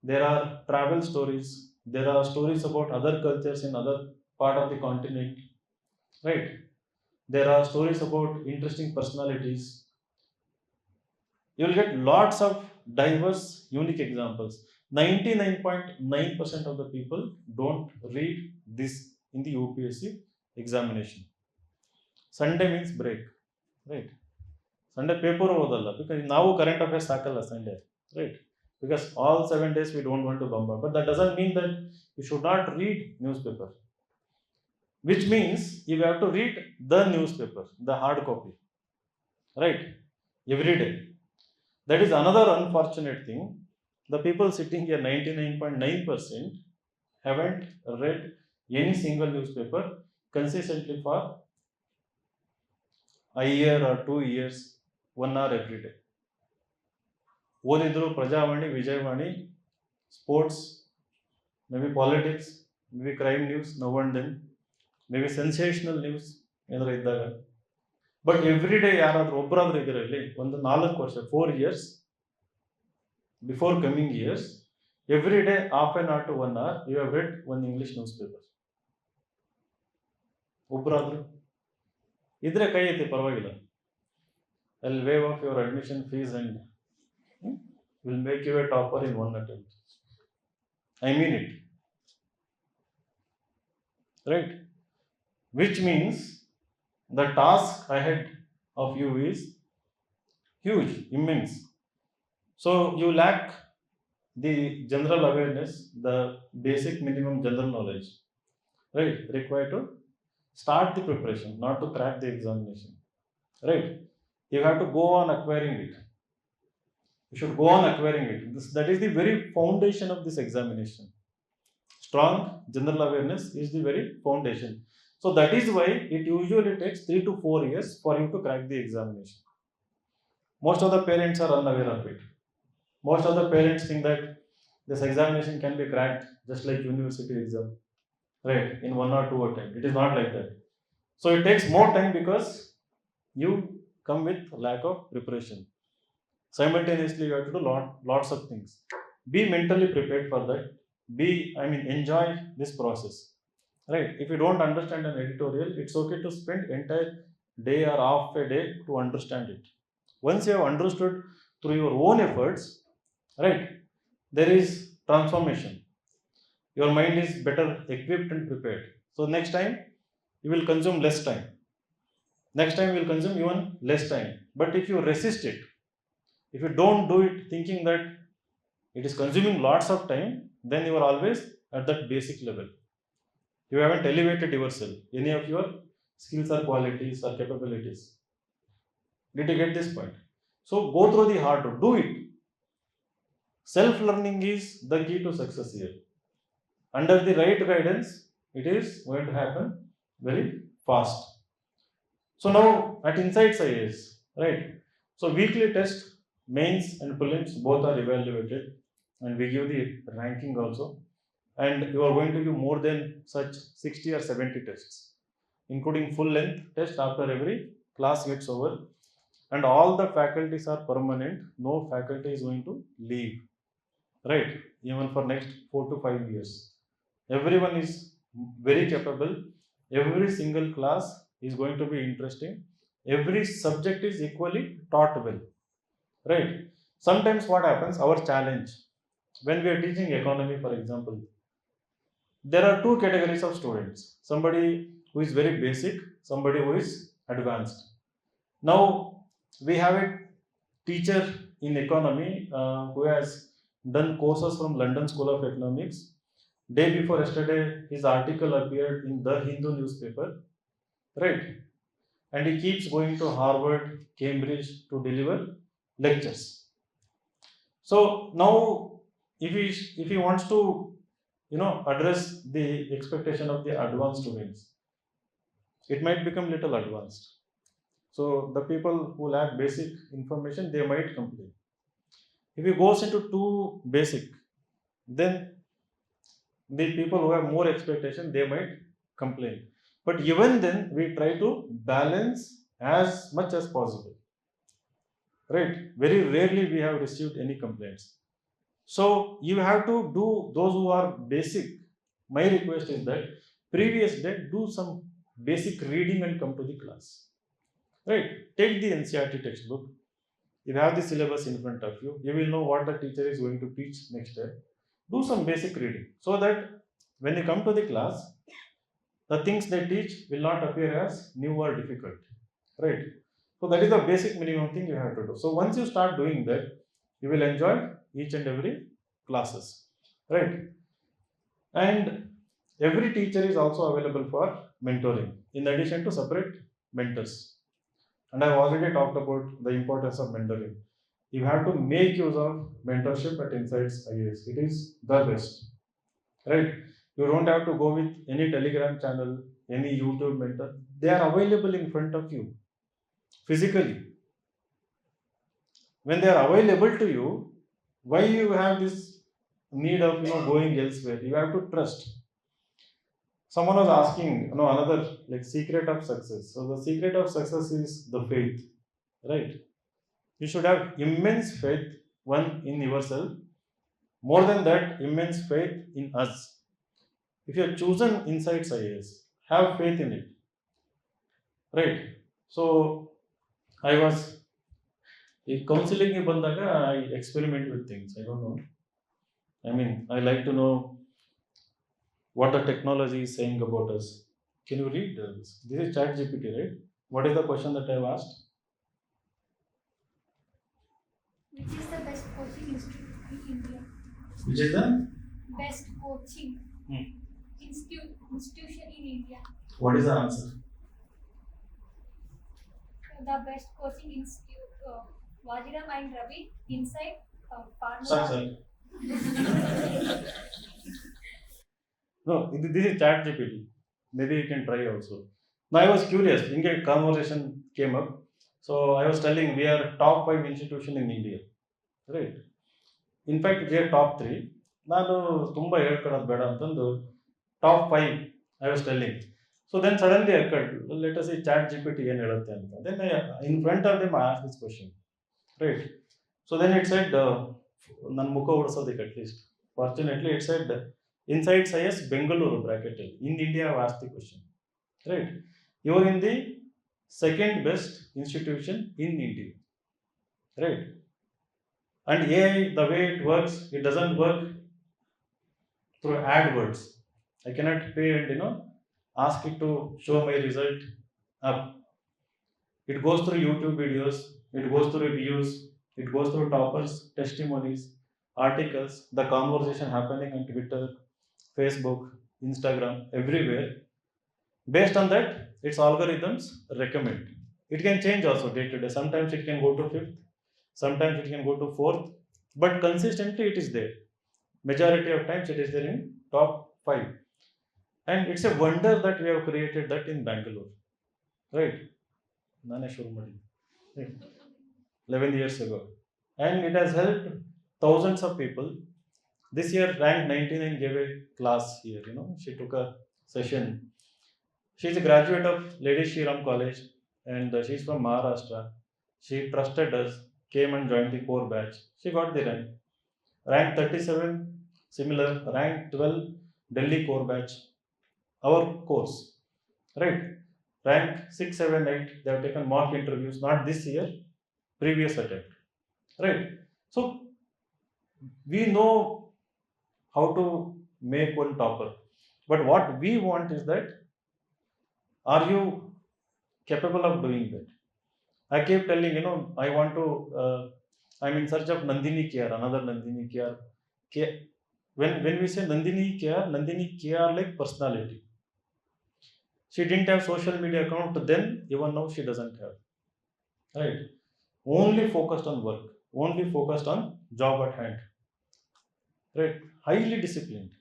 there are travel stories, there are stories about other cultures in other part of the continent, right? There are stories about interesting personalities. You will get lots of diverse, unique examples. 99.9% of the people don't read this in the UPSC examination. Sunday means break, right? Sunday paper ಓದಲ್ಲ because ನಾವು current affairs ಹಾಕಲ್ಲ Sunday, right? Because all 7 days we don't want to bombard. But that doesn't mean that you should not read newspaper. Which means you have to read the newspaper, the hard copy, right? Every day. That is another unfortunate thing. The people sitting here, 99.9%, haven't read any single newspaper consistently for a year or 2 years, 1 hour every day. ಓದಿದ್ರು Prajavani, Vijayavani, sports, maybe politics, maybe crime news, now and then, maybe sensational news ಏನಾದ್ರು ಇದ್ದಾಗ. But every day ಯಾರಾದ್ರೂ ಒಬ್ಬರಾದ್ರೂ ಇದರಲ್ಲಿ ಒಂದು 4 ವರ್ಷ, 4 years before coming years, every day half an hour to 1 hour you have read one English newspaper. ಒಬ್ಬರಾದ್ರೂ ಇದ್ರೆ ಕೈ ಎತ್ತಿ, ಪರವಾಗಿಲ್ಲ. I'll waive off your admission fees and will make you a topper in one attempt. I mean it. Right? Which means the task ahead of you is huge, immense. So you lack the general awareness, the basic minimum general knowledge, right, required to start the preparation, not to crack the examination, right? You have to go on acquiring it. You should go on acquiring it. That is the very foundation of this examination. Strong general awareness is the very foundation. So that is why it usually takes 3 to 4 years for you to crack the examination. Most of the parents are unaware of it. Most of the parents think that this examination can be cracked just like university exam, right, in 1 or 2 attempts. It is not like that. So it takes more time because you come with lack of preparation. Simultaneously, you have to do lots of things. Be mentally prepared for that. Enjoy this process, right? If you don't understand an editorial, it's okay to spend entire day or half a day to understand it. Once you have understood through your own efforts, right, there is transformation. Your mind is better equipped and prepared. So next time you will consume less time. Next time you will consume even less time. But if you resist it, if you don't do it thinking that it is consuming lots of time, then you are always at that basic level. You haven't elevated yourself, any of your skills or qualities or capabilities. Did you get this point? So go through the hard road, do it. Self learning is the key to success here. Under the right guidance, it is going to happen very fast. So now at Insights IAS, right? So weekly test, mains and prelims both are evaluated, and we give the ranking also. And you are going to give more than such 60 or 70 tests, including full length test after every class gets over. And all the faculties are permanent. No faculty is going to leave, right? Even for next 4 to 5 years. Everyone is very capable. Every single class is going to be interesting. Every subject is equally taught well. right? Sometimes what happens, our challenge, when we are teaching economy, for example, there are two categories of students: somebody who is very basic, somebody who is advanced. Now we have a teacher in economy who has done courses from London School of Economics. Day before yesterday, his article appeared in the Hindu newspaper, right? And he keeps going to Harvard, Cambridge to deliver lectures. So now, if he wants to, address the expectation of the advanced students, it might become little advanced. So the people who lack basic information, they might complain. If he goes into too basic, then the people who have more expectation, they might complain. But even then, we try to balance as much as possible, right? Very rarely we have received any complaints. So you have to do those who are basic. My request is that previous day do some basic reading and come to the class. Right? Take the NCRT textbook. You have the syllabus in front of you. You will know what the teacher is going to teach next day. Do some basic reading so that when you come to the class, the things they teach will not appear as new or difficult. Right? So that is the basic minimum thing you have to do. So once you start doing that, you will enjoy each and every classes, right? And every teacher is also available for mentoring in addition to separate mentors. And I've already talked about the importance of mentoring. You have to make use of mentorship at Insights IAS. It is the best, right? You don't have to go with any Telegram channel, any YouTube mentor. They are available in front of you physically. When they are available to you, why you have this need of going elsewhere? You have to trust. Someone was asking, another like secret of success. So the secret of success is the faith, right? You should have immense faith, one, in yourself. More than that, immense faith in us. If you have chosen Insights IAS, have faith in it, right? So I was counseling ಬಂದಾಗ I experiment with things. I don't know. I mean, I like to know what the technology is saying about us. Can you read this? This is Chat GPT, right? What is the question that I've asked? Which is the best coaching institute in India? Which is the Best coaching Hmm. institution in India. What is the answer? The best coaching institute. Vajiram and Ravi inside Sorry, Farmula. sorry. No, this is Chat GPT. Maybe you can try also. Now I was curious. In a conversation came up. So I was telling we are top 5 institution in India, right? In fact, we are top 3. ನಾನು ತುಂಬ ಹೇಳ್ಕೊಳ್ಳೋದು ಬೇಡ ಅಂತಂದು top 5 I was telling. So then suddenly occurred, let us see ChatGPT ಏನು ಹೇಳುತ್ತೆ ಅಂತ. Then in front of them I ask this question, right? So then it said, ನನ್ನ ಮುಖ ಉಳಿಸೋದಕ್ಕೆ at least fortunately it said Insights IAS Bengaluru bracket in India. I asked the question, right? You are in the second best institution in India, right? And AI, the way it works, it doesn't work through AdWords. I cannot pay and ask it to show my result up. It goes through YouTube videos, it goes through reviews, it goes through toppers, testimonies, articles, the conversation happening on Twitter, Facebook, Instagram, everywhere. Based on that, its algorithms recommend. It can change also day to day. Sometimes it can go to fifth, sometimes it can go to fourth, but consistently it is there. Majority of times it is there in top 5. And it's a wonder that we have created that in Bangalore, right? Nane shuru madi 11 years ago, and it has helped thousands of people. This year, ranked 99 gave a class here. She took a session. She's a graduate of Lady Shriram College, and she's from Maharashtra. She trusted us, came and joined the core batch. She got the rank. Rank 37, similar. Rank 12, Delhi core batch. Our course, right? Rank 6, 7, 8. They have taken mock interviews, not this year, previous attempt. right? So we know how to make one topper, but what we want is that, are you capable of doing that? I keep telling, I want to, I'm in search of Nandini Care, another Nandini Care. When we say Nandini Care like personality. She didn't have social media account then, even now she doesn't have. Right? Only focused on work, only focused on job at hand. Right? Highly disciplined,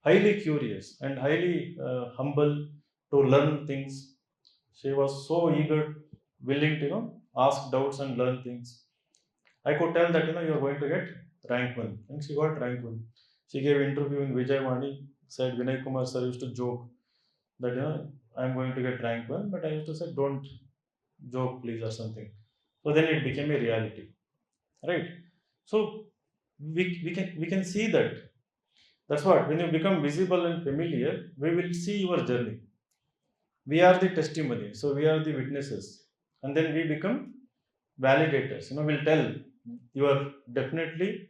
highly curious, and highly humble to learn things. She was so eager, willing to ask doubts and learn things. I could tell that you're going to get rank one, and she got rank one. She gave interview in Vijayawani, said Vinay Kumar sir used to joke that I'm going to get rank one, but I used to say don't joke please or something. So then it became a reality, right? So we can see that. That's what, when you become visible and familiar, we will see your journey. We are the testimony, so we are the witnesses, and then we become validators. We'll tell you are definitely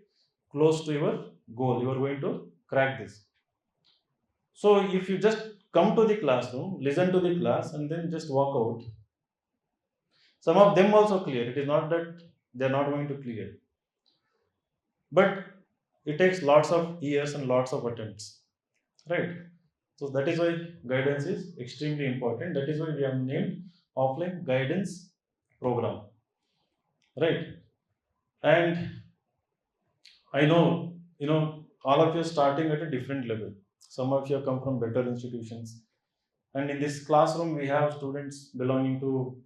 close to your goal. You are going to crack this. So if you just come to the classroom, listen to the class, and then just walk out, some of them also clear. It is not that they are not going to clear, but it takes lots of years and lots of attempts, right? So that is why guidance is extremely important. That is why we have named offline guidance program, right? And I know, all of you are starting at a different level. Some of you have come from better institutions. And in this classroom, we have students belonging to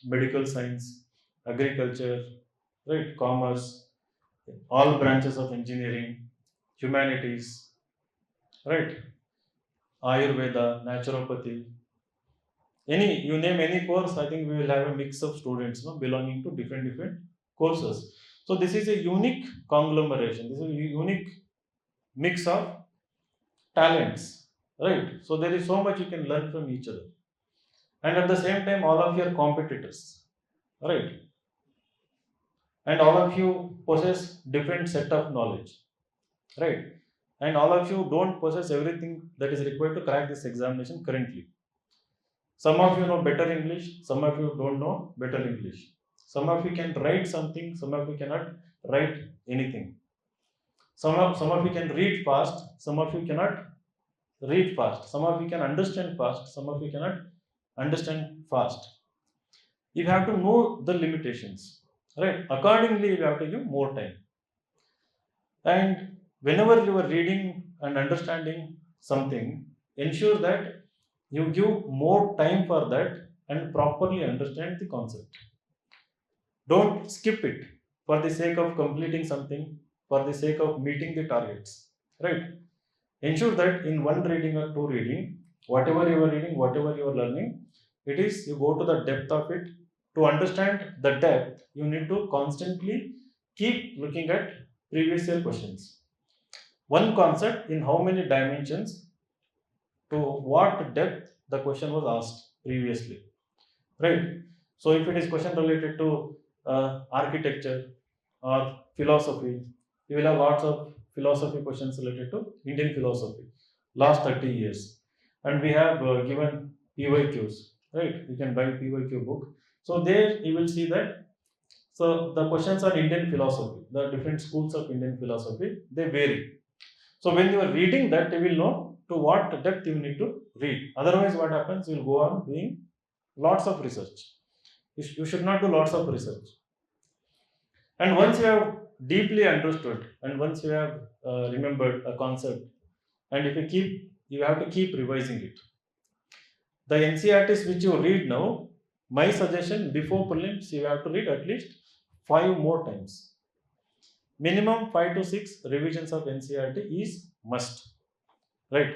medical science, agriculture, right, commerce, all branches of engineering, humanities, right, Ayurveda, naturopathy. You name any course, I think we will have a mix of students belonging to different courses. So this is a unique conglomeration. This is a unique mix of talents, right? So there is so much you can learn from each other, and at the same time, all of you are competitors, right? And all of you possess different set of knowledge, right? And all of you don't possess everything that is required to crack this examination currently. Some of you know better English, some of you don't know better English. Some of you can write something, some of you cannot write anything. Some of you can read fast, some of you cannot read fast. Some of you can understand fast, some of you cannot understand fast. You have to know the limitations, right? Accordingly, you have to give more time. And whenever you are reading and understanding something, ensure that you give more time for that and properly understand the concept. Don't skip it for the sake of completing something, for the sake of meeting the targets, right? Ensure that in one reading or two reading, whatever you are reading, whatever you are learning, it is you go to the depth of it. To understand the depth, you need to constantly keep looking at previous year questions. One concept in how many dimensions, to what depth the question was asked previously, right? So if it is question related to architecture or philosophy, you will have lots of philosophy questions related to Indian philosophy last 30 years, and we have given PYQs, right? You can buy PYQ book. So there you will see that. So the questions on Indian philosophy, the different schools of Indian philosophy, they vary. So when you are reading that, you will know to what depth you need to read. Otherwise, what happens? You will go on doing lots of research. You should not do lots of research. And once you have deeply understood, and once you have remembered a concept, and if you have to keep revising it. The NCRTs which you read now, my suggestion before prelims, you have to read at least 5 more times. Minimum 5 to 6 revisions of NCRT is must, right?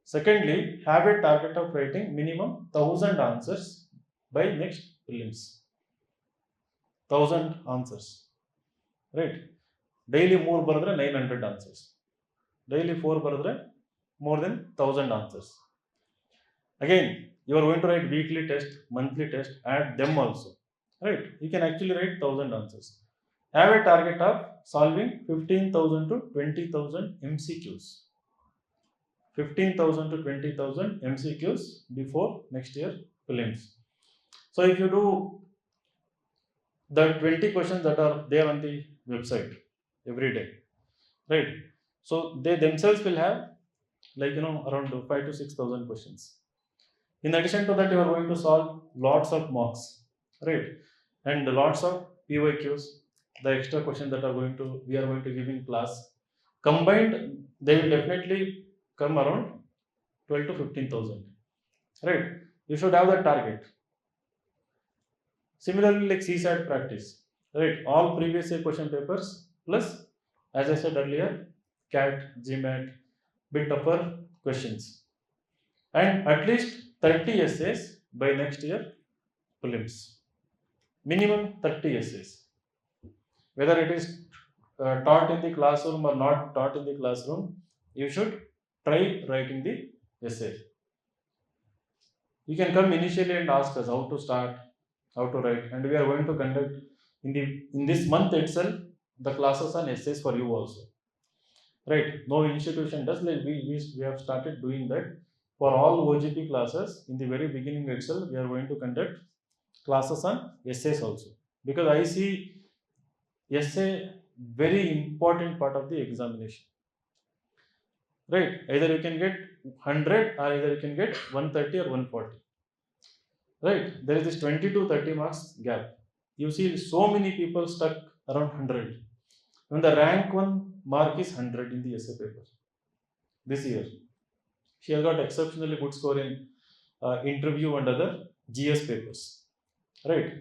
Secondly, have a target of writing minimum 1,000 answers by next prelims. 1,000 answers, right? Daily more bardre 900 answers. Daily 4 bardre more than 1,000 answers. Again, you are going to write weekly test, monthly test, add them also, right? You can actually write 1000 answers. Have a target of solving 15,000 to 20,000 MCQs. 15,000 to 20,000 MCQs before next year prelims. So if you do the 20 questions that are there on the website every day, right? So they themselves will have, like, around 5 to 6,000 questions. In addition to that, you are going to solve lots of mocks, right? And lots of PYQs, the extra questions that are going to we are going to give in class. Combined, they will definitely come around 12 to 15,000, right? You should have that target. Similarly, like CSAT practice, right? All previous year question papers plus, as I said earlier, CAT, GMAT, bit tougher questions, and at least 30 essays by next year prelims. Minimum 30 essays. Whether it is taught in the classroom or not taught in the classroom, you should try writing the essay. You can come initially and ask us how to start, how to write, and we are going to conduct in this month itself the classes on essays for you also. Right? No institution does, like we have started doing that for all OGP classes. In the very beginning itself, we are going to conduct classes on essays also, because I see essay very important part of the examination. Right? Either you can get 100 or either you can get 130 or 140. Right? There is this 20 to 30 marks gap. You see so many people stuck around 100. When the rank one mark is 100 in the essay paper this year. She has got exceptionally good score in interview and other GS papers. Right?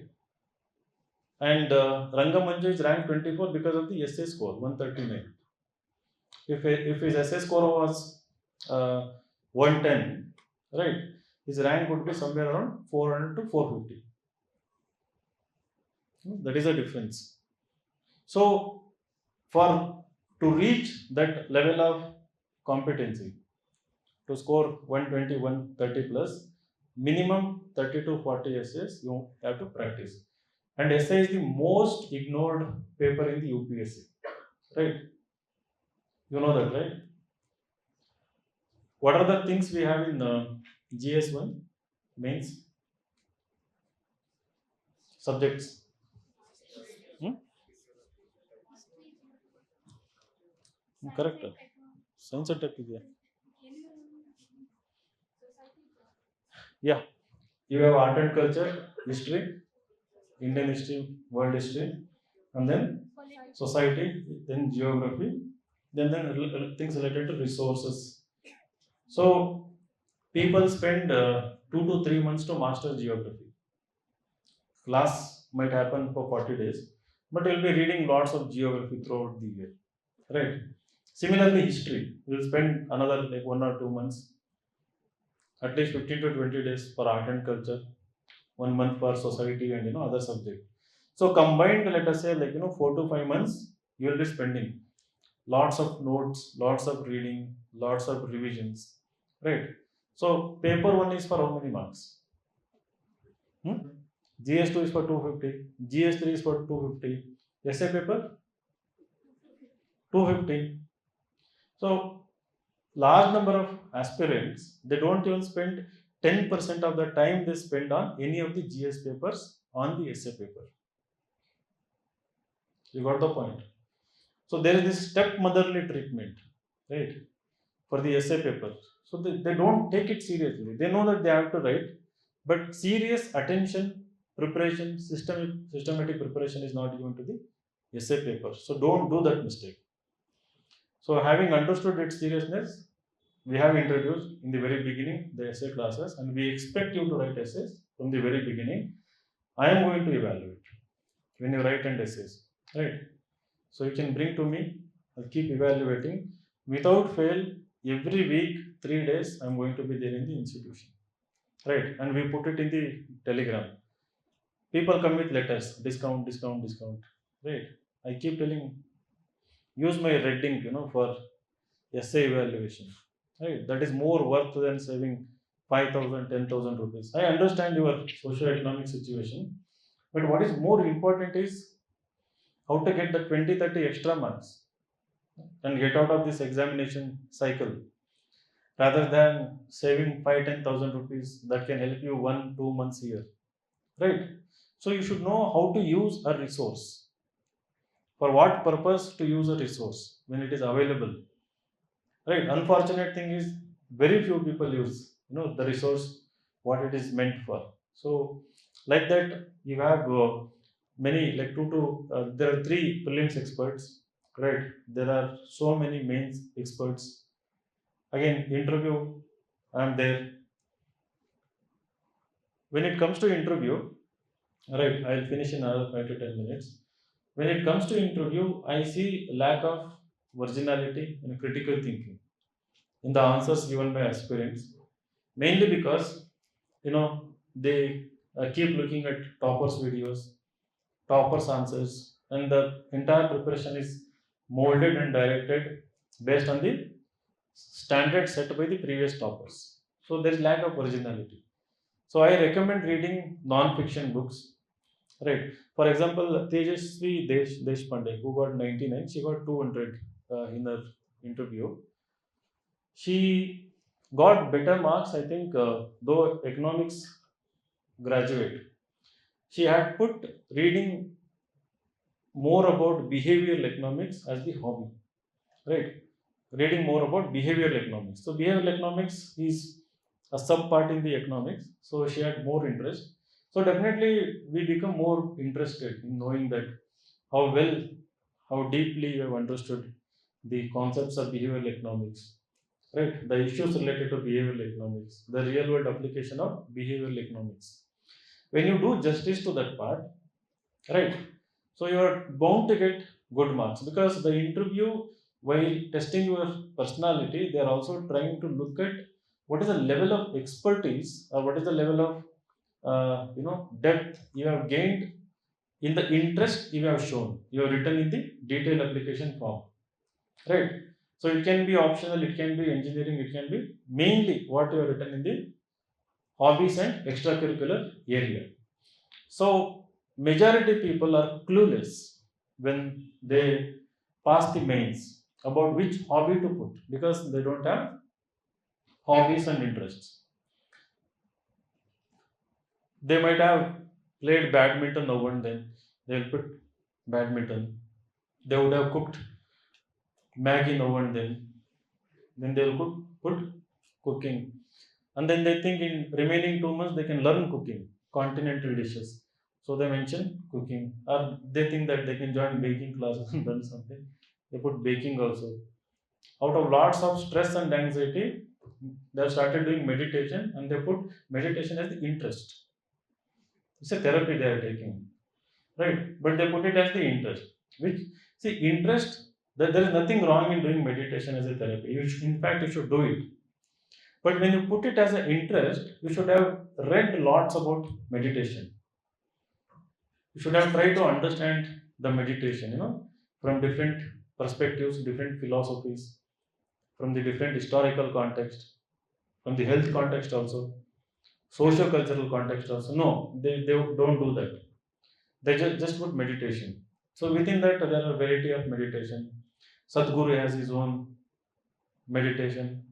And Rangamanju is ranked 24 because of the essay score 139. If his essay score was 110, right, his rank would be somewhere around 400 to 450. That is the difference. So, for to reach that level of competency, to score 120, 130 plus, minimum 30 to 40 essays you have to practice. And essay is the most ignored paper in the UPSC, right? You know that, right? What are the things we have in GS1 mains subjects? Hmm? Correct. Science and tech is there. Yeah, you have art and culture, history, Indian history, world history, and then society, then geography, then things related to resources. So people spend 2 to 3 months to master geography. Class might happen for 40 days, but you'll be reading lots of geography throughout the year, right? Similarly, history, you'll spend another like 1 or 2 months, at least 15 to 20 days for art and culture, 1 month for society and other subject. So combined, let us say, like 4 to 5 months, you will be spending lots of notes, lots of reading, lots of revisions, right? So paper one is for how many marks? GS2 is for 250, GS3 is for 250, essay paper 250. So large number of aspirants, they don't even spend 10% of the time they spend on any of the GS papers on the essay paper. You got the point. So there is this stepmotherly treatment, right, for the essay paper. So they don't take it seriously. They know that they have to write, but serious attention, preparation, systematic preparation is not given to the essay paper. So don't do that mistake. So having understood its seriousness, we have introduced in the very beginning the essay classes, and we expect you to write essays from the very beginning. I am going to evaluate when you write and essays, right? So you can bring to me. I'll keep evaluating without fail. Every week, 3 days, I'm going to be there in the institution, right? And we put it in the Telegram. People come with letters, discount, discount, discount, right? I keep telling, use my red ink, for essay evaluation, right? That is more worth than saving 5,000, 10,000 rupees. I understand your socio-economic situation, But what is more important is how to get the 20-30 extra marks and get out of this examination cycle rather than saving 5-10,000 rupees that can help you 1-2 months here, right? So you should know how to use a resource, for what purpose to use a resource when it is available, right? Unfortunate thing is very few people use the resource what it is meant for. So like that you have many like two to there are three prelims experts, right? There are so many mains experts. Again, interview, I'm there. When it comes to interview, right, I'll finish in another 5 to 10 minutes. When it comes to interview, I see lack of originality and critical thinking in the answers given by aspirants, mainly because they keep looking at toppers videos, toppers answers, and the entire preparation is molded and directed based on the standard set by the previous toppers. So there is lack of originality. So I recommend reading non-fiction books, right? For example, Tejasvi Deshpande, who got 99, she got 200 in her interview. She got better marks, I think, though economics graduate. She had put reading more about behavioral economics as the hobby, right? Reading more about behavioral economics. So behavioral economics is a sub part in the economics. So she had more interest. So definitely we become more interested in knowing that how well, how deeply you have understood the concepts of behavioral economics, right? The issues related to behavioral economics, the real world application of behavioral economics. When you do justice to that part, right, so you are bound to get good marks, because the interview, while testing your personality, they are also trying to look at what is the level of expertise or what is the level of depth you have gained in the interest you have shown, you have written in the detailed application form, right? So it can be optional, it can be engineering, it can be mainly what you have written in the hobbies and extracurricular area. So majority people are clueless when they pass the mains about which hobby to put, because they don't have hobbies and interests. They might have played badminton now and then, they'll put badminton. They would have cooked Maggie now and then they'll put cooking. And then they think in remaining 2 months they can learn cooking, continental dishes. So they mention cooking. Or they think that they can join baking classes and learn something. They put baking also. Out of lots of stress and anxiety, they have started doing meditation and they put meditation as the interest. It's a therapy they are taking, right? But they put it as the interest. Which, see, interest, that there is nothing wrong in doing meditation as a therapy. In fact, you should do it. But when you put it as an interest, you should have read lots about meditation. You should have tried to understand the meditation, from different perspectives, different philosophies, from the different historical context, from the health context also, socio-cultural context also. No, they don't do that. They just put meditation. So within that, there are a variety of meditation. Sadhguru has his own meditation.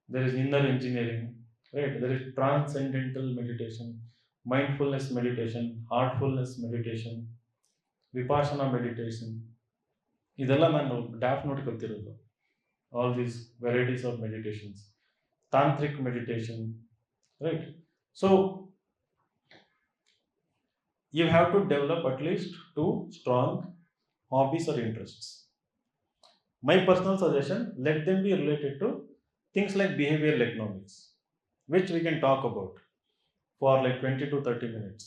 There is inner engineering, right? There is transcendental meditation, mindfulness meditation, heartfulness meditation, vipassana meditation. ಇದೆಲ್ಲ ನಾನು ಡ್ಯಾಫ್ ನೋಡಿ ಕಲ್ತಿರೋದು. All these varieties of meditations, tantric meditation, right? So you have to develop at least two strong hobbies or interests. My personal suggestion, let them be related to things like behavioral economics, which we can talk about for like 20 to 30 minutes.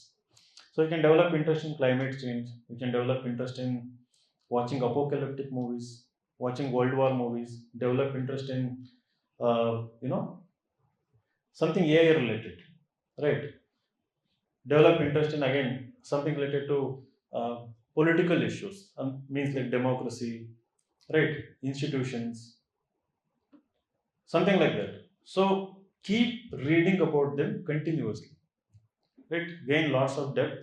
So you can develop interest in climate change, you can develop interest in watching apocalyptic movies, watching World War movies, develop interest in something AI related, right? Develop interest in, again, something related to political issues, means like democracy, right? Institutions, something like that. So keep reading about them continuously, right? Gain lots of depth.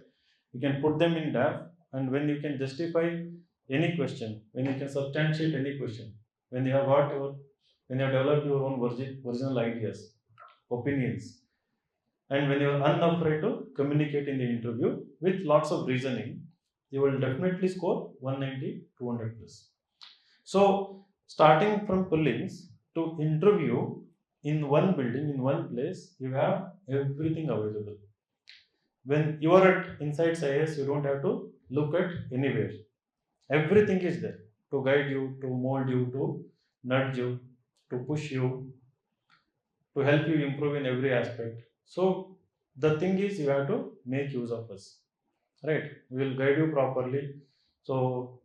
You can put them in DAF, and when you can justify any question, when you can substantiate any question, when you have got your, when you have developed your own original ideas, opinions, and when you are unafraid to communicate in the interview with lots of reasoning, you will definitely score 190, 200 plus. So starting from prelims to interview, in one building, in one place, you have everything available. When you are at inside IAS, you don't have to look at anywhere. Everything is there to guide you, to mold you, to nudge you, to push you, to help you improve in every aspect. So the thing is, you have to make use of us, right? We will guide you properly. So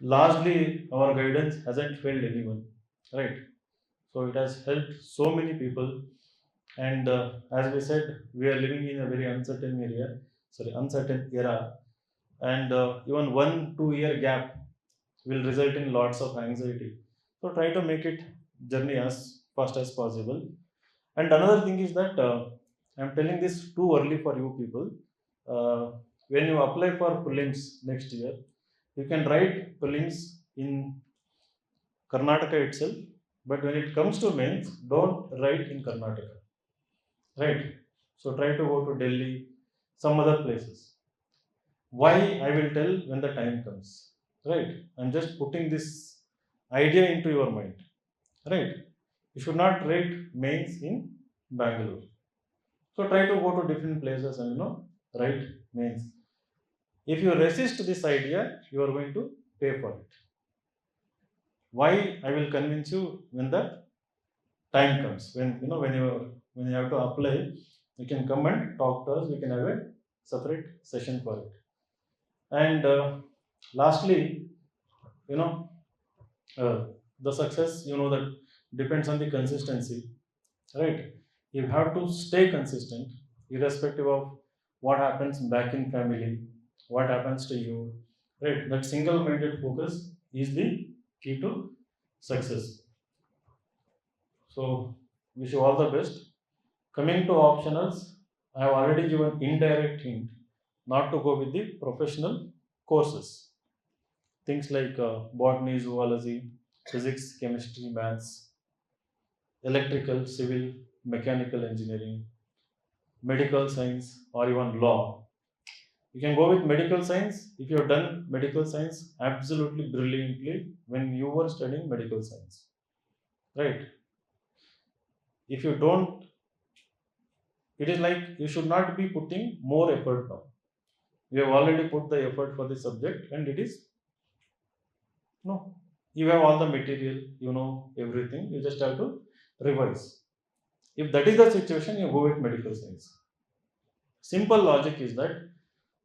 largely, our guidance hasn't failed anyone, right? So it has helped so many people. And as we said, we are living in a very uncertain era, and even 1 2 year gap will result in lots of anxiety. So try to make it journey as fast as possible. And another thing is that I'm telling this too early for you people. When you apply for prelims next year, you can write prelims in Karnataka itself, but when it comes to mains, don't write in Karnataka, right? So try to go to Delhi, some other places. Why, I will tell when the time comes, right? I'm just putting this idea into your mind, right? You should not write mains in Bangalore. So try to go to different places and write mains. If you resist this idea, you are going to pay for it. Why, I will convince you when the time comes. When you have to apply, you can come and talk to us. We can have a separate session for it. And lastly, you know, uh, the success, that depends on the consistency, right? You have to stay consistent, irrespective of what happens back in family, what happens to you, right? That single-minded focus is the key to success. So, wish you all the best. Coming to optionals, I have already given indirect hint not to go with the professional courses. Things like botany, zoology, physics, chemistry, maths, electrical, civil, mechanical engineering, medical science, or even law. You can go with medical science if you have done medical science absolutely brilliantly when you were studying medical science, right? If you don't, it is like you should not be putting more effort now. You have already put the effort for the subject, and it is no. You have all the material, everything. You just have to revise. If that is the situation, you go with medical science. Simple logic is that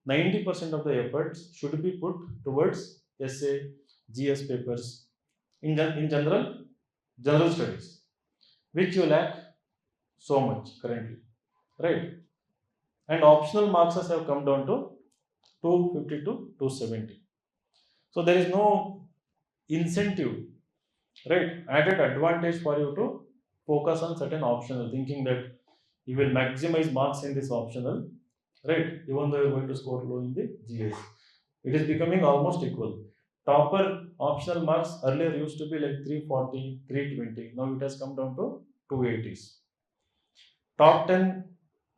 90% of the efforts should be put towards essay, GS papers, in general studies, which you lack so much currently, right? And optional marks have come down to 250 to 270. So there is no incentive, right? Added advantage for you to focus on certain optional, thinking that you will maximize marks in this optional, right? Even though you're going to score low in the GS. It is becoming almost equal. Topper optional marks earlier used to be like 340, 320. Now it has come down to 280s. Top 10,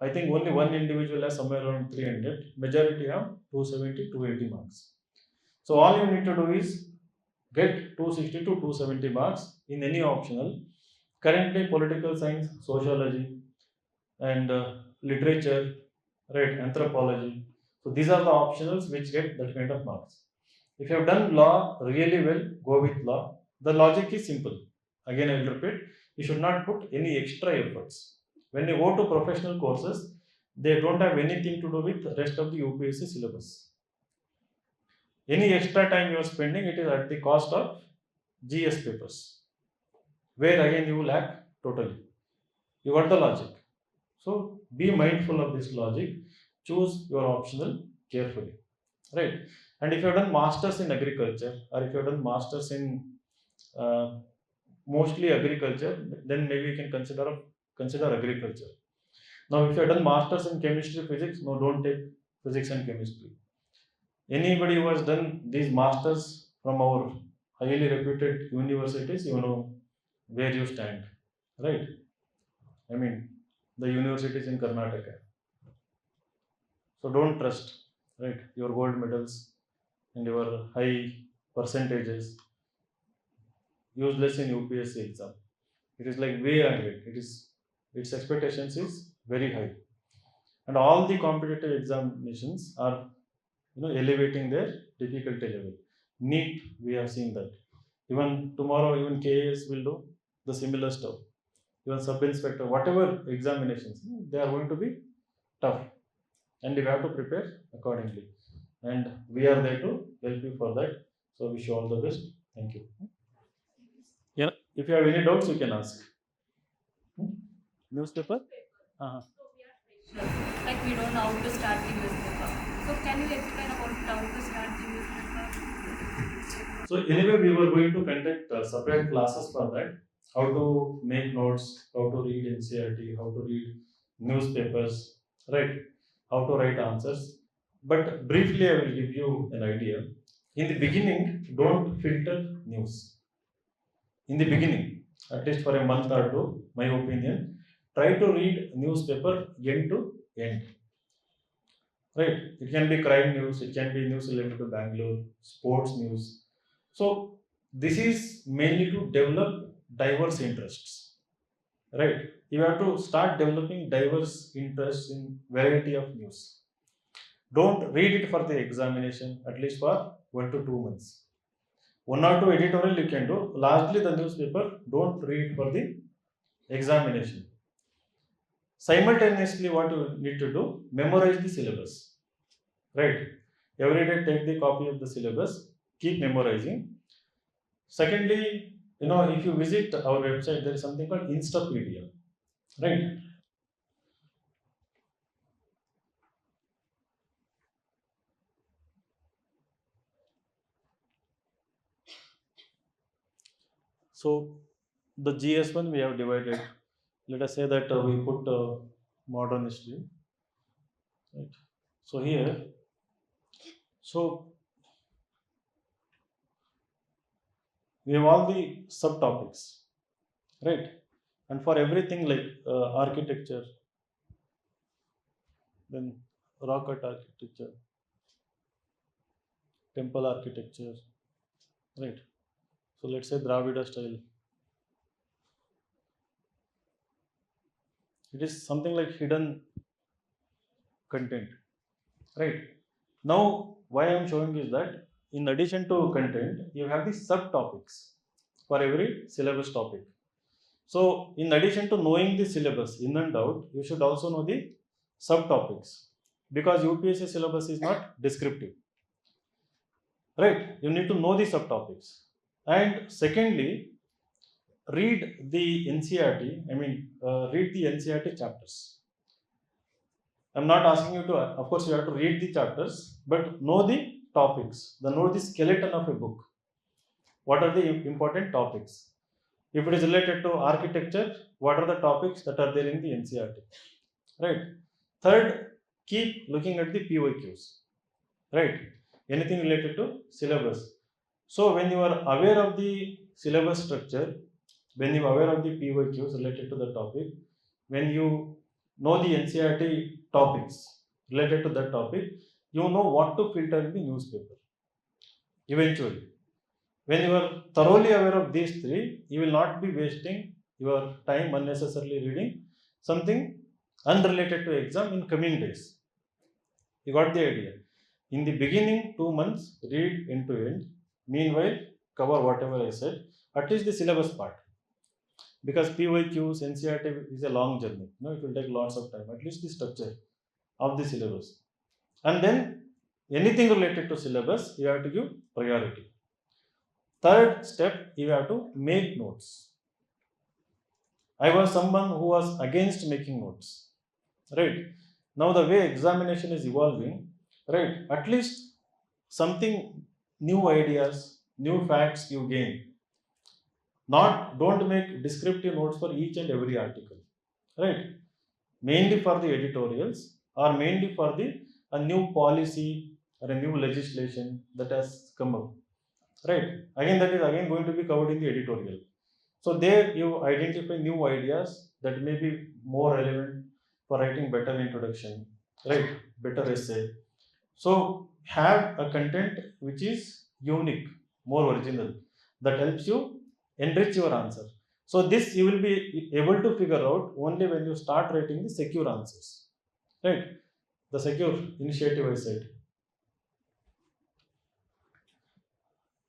I think only one individual has somewhere around 300. Majority have 270, 280 marks. So all you need to do is get 260 to 270 marks in any optional. Currently, political science, sociology, and literature, right, anthropology. So these are the optionals which get that kind of marks. If you have done law really well, go with law. The logic is simple. Again, I will repeat, you should not put any extra efforts. When you go to professional courses, they don't have anything to do with the rest of the UPSC syllabus. Any extra time you are spending, it is at the cost of GS papers, where again you lack totally. You got the logic. So be mindful of this logic. Choose your optional carefully, right? And if you have done masters in agriculture, or if you have done masters in uh, mostly agriculture, then maybe you can consider agriculture. Now, if you have done masters in chemistry, physics, no, don't take physics and chemistry. Anybody who has done these masters from our highly reputed universities, you know where you stand, right? I mean, the universities in Karnataka. So don't trust, right? Your gold medals and your high percentages useless in UPSC exam. It is like way ahead. Its expectations is very high, and all the competitive examinations are elevating their difficulty level. NEET, we have seen that. Even tomorrow, even KAS will do the similar stuff. Even sub inspector, whatever examinations, they are going to be tough, and you have to prepare accordingly. And we are there to help you for that. So wish you all the best. Thank you. Yeah, if you have any doubts, you can ask. Newspaper? Uh-huh. Like we don't know how to start the newspaper. So can you explain about how to start the newspaper? So anyway, we were going to conduct separate classes for that. How to make notes, how to read NCRT, how to read newspapers, right? How to write answers. But briefly, I will give you an idea. In the beginning, don't filter news. In the beginning, at least for a month or two, my opinion, try to read newspaper end to end. Right? It can be crime news, it can be news related to Bangalore, sports news. So this is mainly to develop diverse interests. Right? You have to start developing diverse interests in variety of news. Don't read it for the examination, at least for 1 to 2 months. One or two editorial you can do. Largely the newspaper, don't read for the examination. Simultaneously, what you need to do, memorize the syllabus. Right? Every day take the copy of the syllabus, keep memorizing. Secondly, if you visit our website, there is something called Instapedia. Right? So the GS1 we have divided. Let us say that we put modern history. Right? So here, so we have all the subtopics, right? And for everything like architecture, then rock cut architecture, temple architecture, right? So let's say Dravida style. It is something like hidden content, right? Now, why I am showing is that in addition to content, you have the subtopics for every syllabus topic. So, in addition to knowing the syllabus in and out, you should also know the subtopics because UPSC syllabus is not descriptive, right? You need to know the subtopics. And secondly, read the NCRT. Read the NCRT chapters. I'm not asking you to, of course, you have to read the chapters, but know the topics, know the skeleton of a book. What are the important topics? If it is related to architecture, what are the topics that are there in the NCRT? Right. Third, keep looking at the PYQs. Right. Anything related to syllabus. So when you are aware of the syllabus structure, when you are aware of the PYQs related to the topic, when you know the NCRT topics related to that topic, you know what to filter in the newspaper. Eventually, when you are thoroughly aware of these three, you will not be wasting your time unnecessarily reading something unrelated to exam in coming days. You got the idea. In the beginning, 2 months, read end to end. Meanwhile, cover whatever I said, at least the syllabus part. Because PYQs, NCRT is a long journey. It will take lots of time, at least the structure of the syllabus. And then anything related to syllabus, you have to give priority. Third step, you have to make notes. I was someone who was against making notes. Right? Now the way examination is evolving, right? At least something new ideas, new facts you gain. Don't make descriptive notes for each and every article. Right? Mainly for the editorials or mainly for the a new policy or a new legislation that has come up, right? Again, that is again going to be covered in the editorial. So there you identify new ideas that may be more relevant for writing better introduction, right? Better essay. So have a content which is unique, more original, that helps you enrich your answer. So this you will be able to figure out only when you start writing the secure answers, right? The secure initiative I said.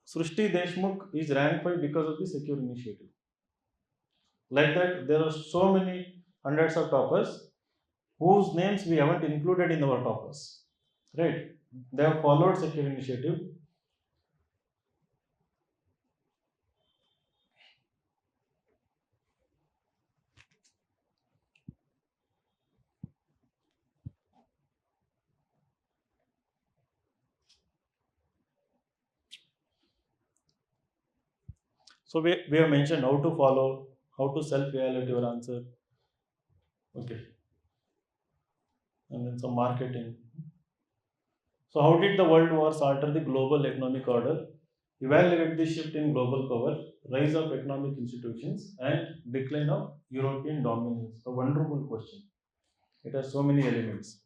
Srushti Deshmukh is ranked 5 because of the secure initiative. Like that, there are so many hundreds of toppers whose names we haven't included in our toppers, right? They have followed secure initiative. So we have mentioned how to follow, how to self-evaluate your answer. Okay. And then some marketing. So how did the world wars alter the global economic order? Evaluate the shift in global power, rise of economic institutions, and decline of European dominance. A wonderful question. It has so many elements.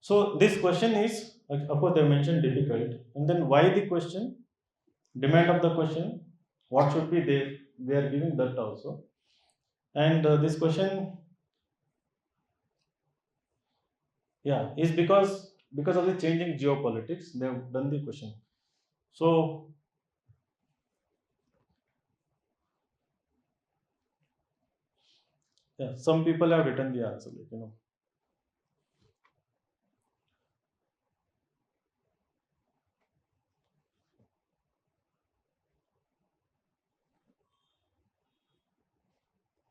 So this question is, of course, they mentioned difficult, and then why the question, demand of the question, what should be there? They are giving that also, and this question, yeah, is because of the changing geopolitics. They have done the question. So yeah, some people have written the answer, like,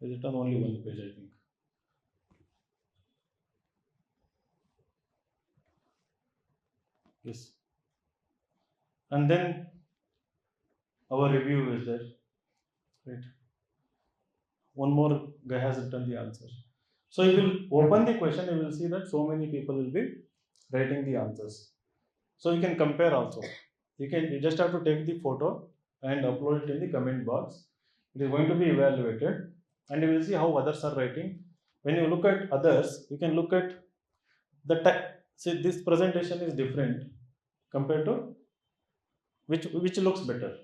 it's written only one page, I think. Yes, and then our review is there, right? One more guy has written the answer. So you will open the question, you will see that so many people will be writing the answers. So you can compare also. You just have to take the photo and upload it in the comment box. It is going to be evaluated, and you will see how others are writing. When you look at others, you can look at the type. See, this presentation is different compared to which looks better.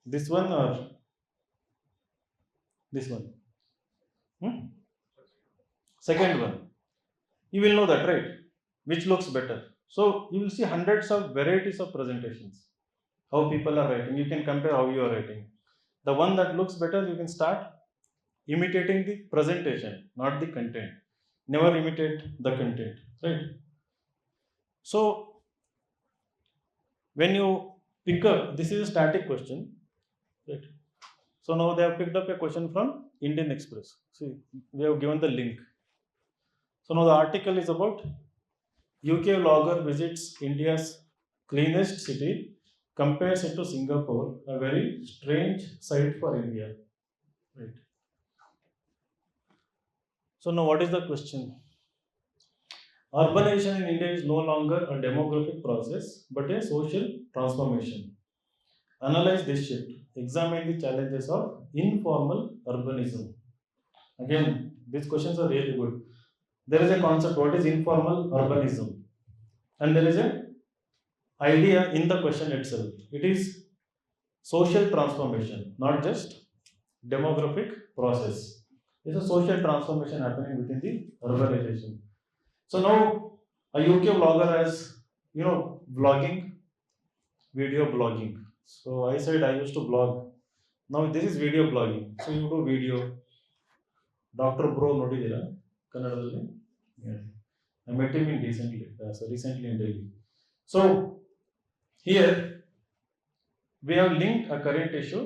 This one or this one? Hmm? Second one. You will know that, right? Which looks better. So you will see hundreds of varieties of presentations. How people are writing. You can compare how you are writing. The one that looks better, you can start imitating the presentation, not the content. Never imitate the content, right? So when you pick up, this is a static question, right? So now they have picked up a question from Indian Express. See, we have given the link. So now the article is about UK vlogger visits India's cleanest city, compares it to Singapore, a very strange sight for India. Right. So now what is the question? Urbanization in India is no longer a demographic process but a social transformation. Analyze this shift. Examine the challenges of informal urbanism. Again, these questions are really good. There is a concept, what is informal urbanism? And there is a idea in the question itself. It is social transformation, not just demographic process. It's a social transformation happening within the urbanization. So now a UK vlogger has, vlogging, video blogging. So I said I used to blog. Now this is video blogging. So you do video. Dr. Bro ನೋಡಿದ್ದೀರಾ ಕನ್ನಡದಲ್ಲಿ? Yeah. I met him in recently in Delhi. So here we have linked a current issue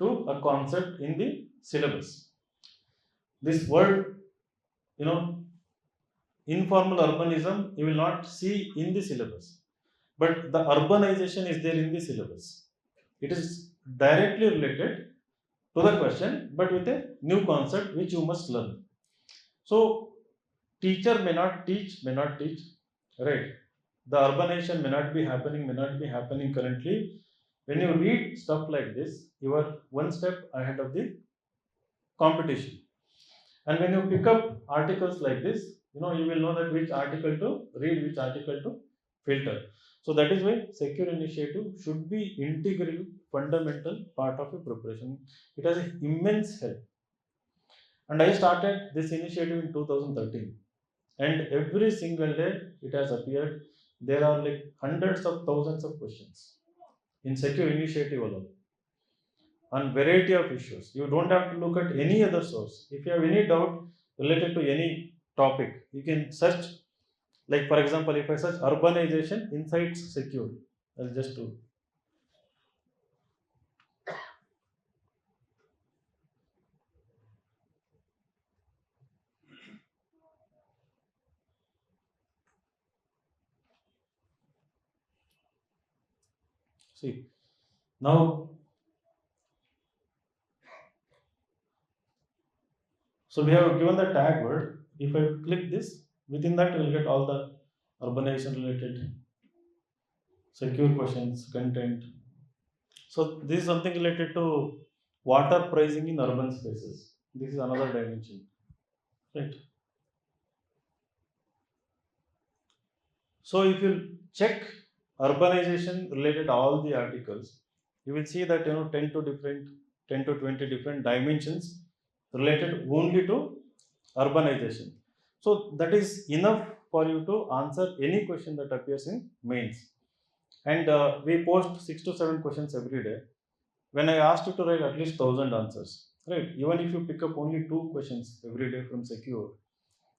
to a concept in the syllabus. This word, you know, informal urbanism, you will not see in the syllabus, but the urbanization is there in the syllabus. It is directly related to the question, but with a new concept which you must learn. So, teacher may not teach, right? The urbanization may not be happening currently. When you read stuff like this, you are one step ahead of the competition. And when you pick up articles like this, you will know that which article to read, which article to filter. So that is why secure initiative should be integral, fundamental part of your preparation. It has an immense help. And I started this initiative in 2013. And every single day it has appeared. There are like hundreds of thousands of questions in secure initiative alone on variety of issues. You don't have to look at any other source. If you have any doubt related to any topic, you can search. Like for example, if I search urbanization insights secure, I'll just do. See now, so we have given the tag word. If I click this, within that we'll get all the urbanization related secure questions, content. So this is something related to water pricing in urban spaces. This is another dimension, right? So if you check urbanization related all the articles, you will see that 10 to 20 different dimensions related only to urbanization. So that is enough for you to answer any question that appears in mains. And we post 6 to 7 questions every day. When I asked you to write at least 1,000 answers, right? Even if you pick up only 2 questions every day from secure,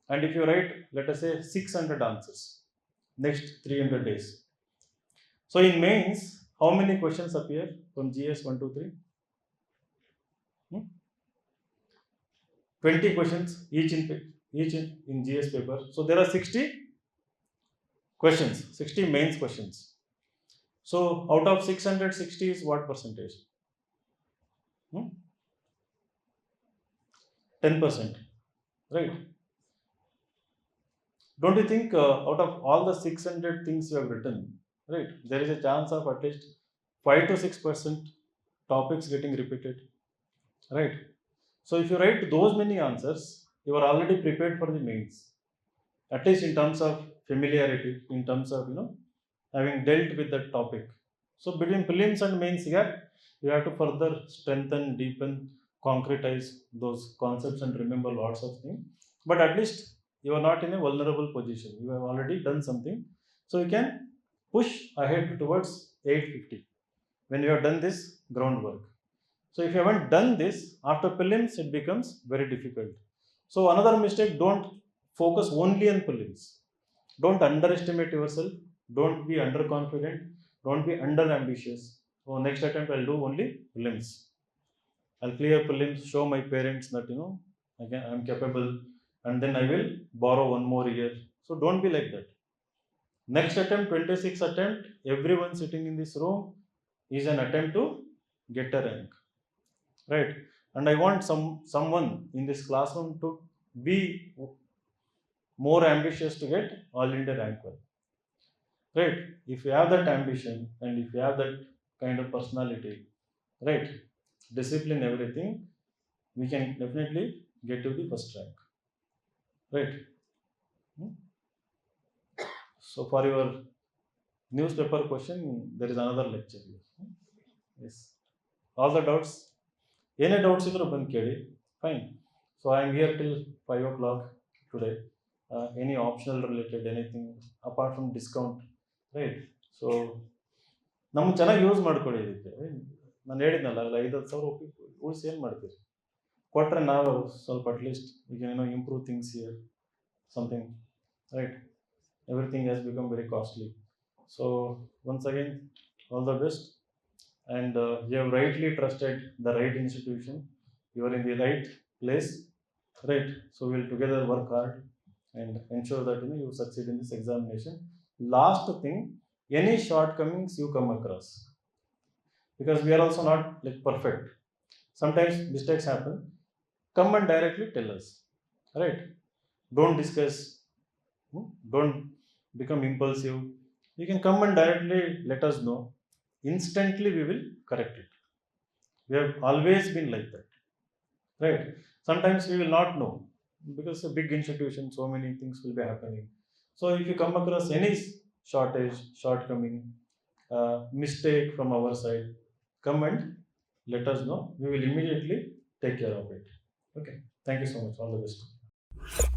and if you write, let us say, 600 answers next 300 days. So in mains, how many questions appear from GS 1, 2, 3? 20 questions each in GS paper. So there are 60 questions, 60 mains questions. So out of 660 is what percentage? 10%, right? Don't you think out of all the 600 things you have written, right, there is a chance of at least 5 to 6% topics getting repeated, right? So if you write those many answers, you are already prepared for the mains, at least in terms of familiarity, in terms of having dealt with that topic. So between prelims and mains, yeah, you have to further strengthen, deepen, concretize those concepts and remember lots of things. But at least you are not in a vulnerable position. You have already done something, so you can push ahead towards 850 when you have done this groundwork. So if you haven't done this after prelims, it becomes very difficult. So another mistake: don't focus only on prelims. Don't underestimate yourself. Don't be underconfident. Don't be under ambitious. So next attempt I'll do only prelims. I'll clear prelims, show my parents that I'm capable, and then I will borrow one more year. So don't be like that. Next attempt, 26 attempt, everyone sitting in this room is an attempt to get a rank, right? And I want someone in this classroom to be more ambitious to get all India rank one, right? If you have that ambition and if you have that kind of personality, right, discipline, everything, we can definitely get to the first rank, right? Hmm? So for your newspaper question, there is another lecture here. Yes, all the doubts, any doubts ಇದ್ರು ಬಂದು ಕೇಳಿ. Fine. So I am here till 5 o'clock today. Any optional related anything apart from discount, right? So ನಮ್ಗೆ ಚೆನ್ನಾಗಿ use ಮಾಡ್ಕೊಳ್ಳಿ ಇದಕ್ಕೆ. ನಾನು ಹೇಳಿದ್ನಲ್ಲ, ಅಲ್ಲ 5,000 ಉಳಿಸಿ ಏನು ಮಾಡ್ತೀರಿ, ಕೊಟ್ಟರೆ ನಾವು ಸ್ವಲ್ಪ ಅಟ್ಲೀಸ್ಟ್ ಈಗ improve things here something, right? Everything has become very costly. So once again, all the best. And you have rightly trusted the right institution. You are in the right place, right? So we'll together work hard and ensure that you succeed in this examination. Last thing, any shortcomings you come across, because we are also not like perfect. Sometimes mistakes happen. Come and directly tell us, right? Don't discuss. Don't become impulsive, you can come and directly let us know. Instantly we will correct it. We have always been like that, right? Sometimes we will not know, because a big institution, so many things will be happening. So if you come across any shortage, shortcoming, mistake from our side, come and let us know. We will immediately take care of it. Okay. Thank you so much. All the best.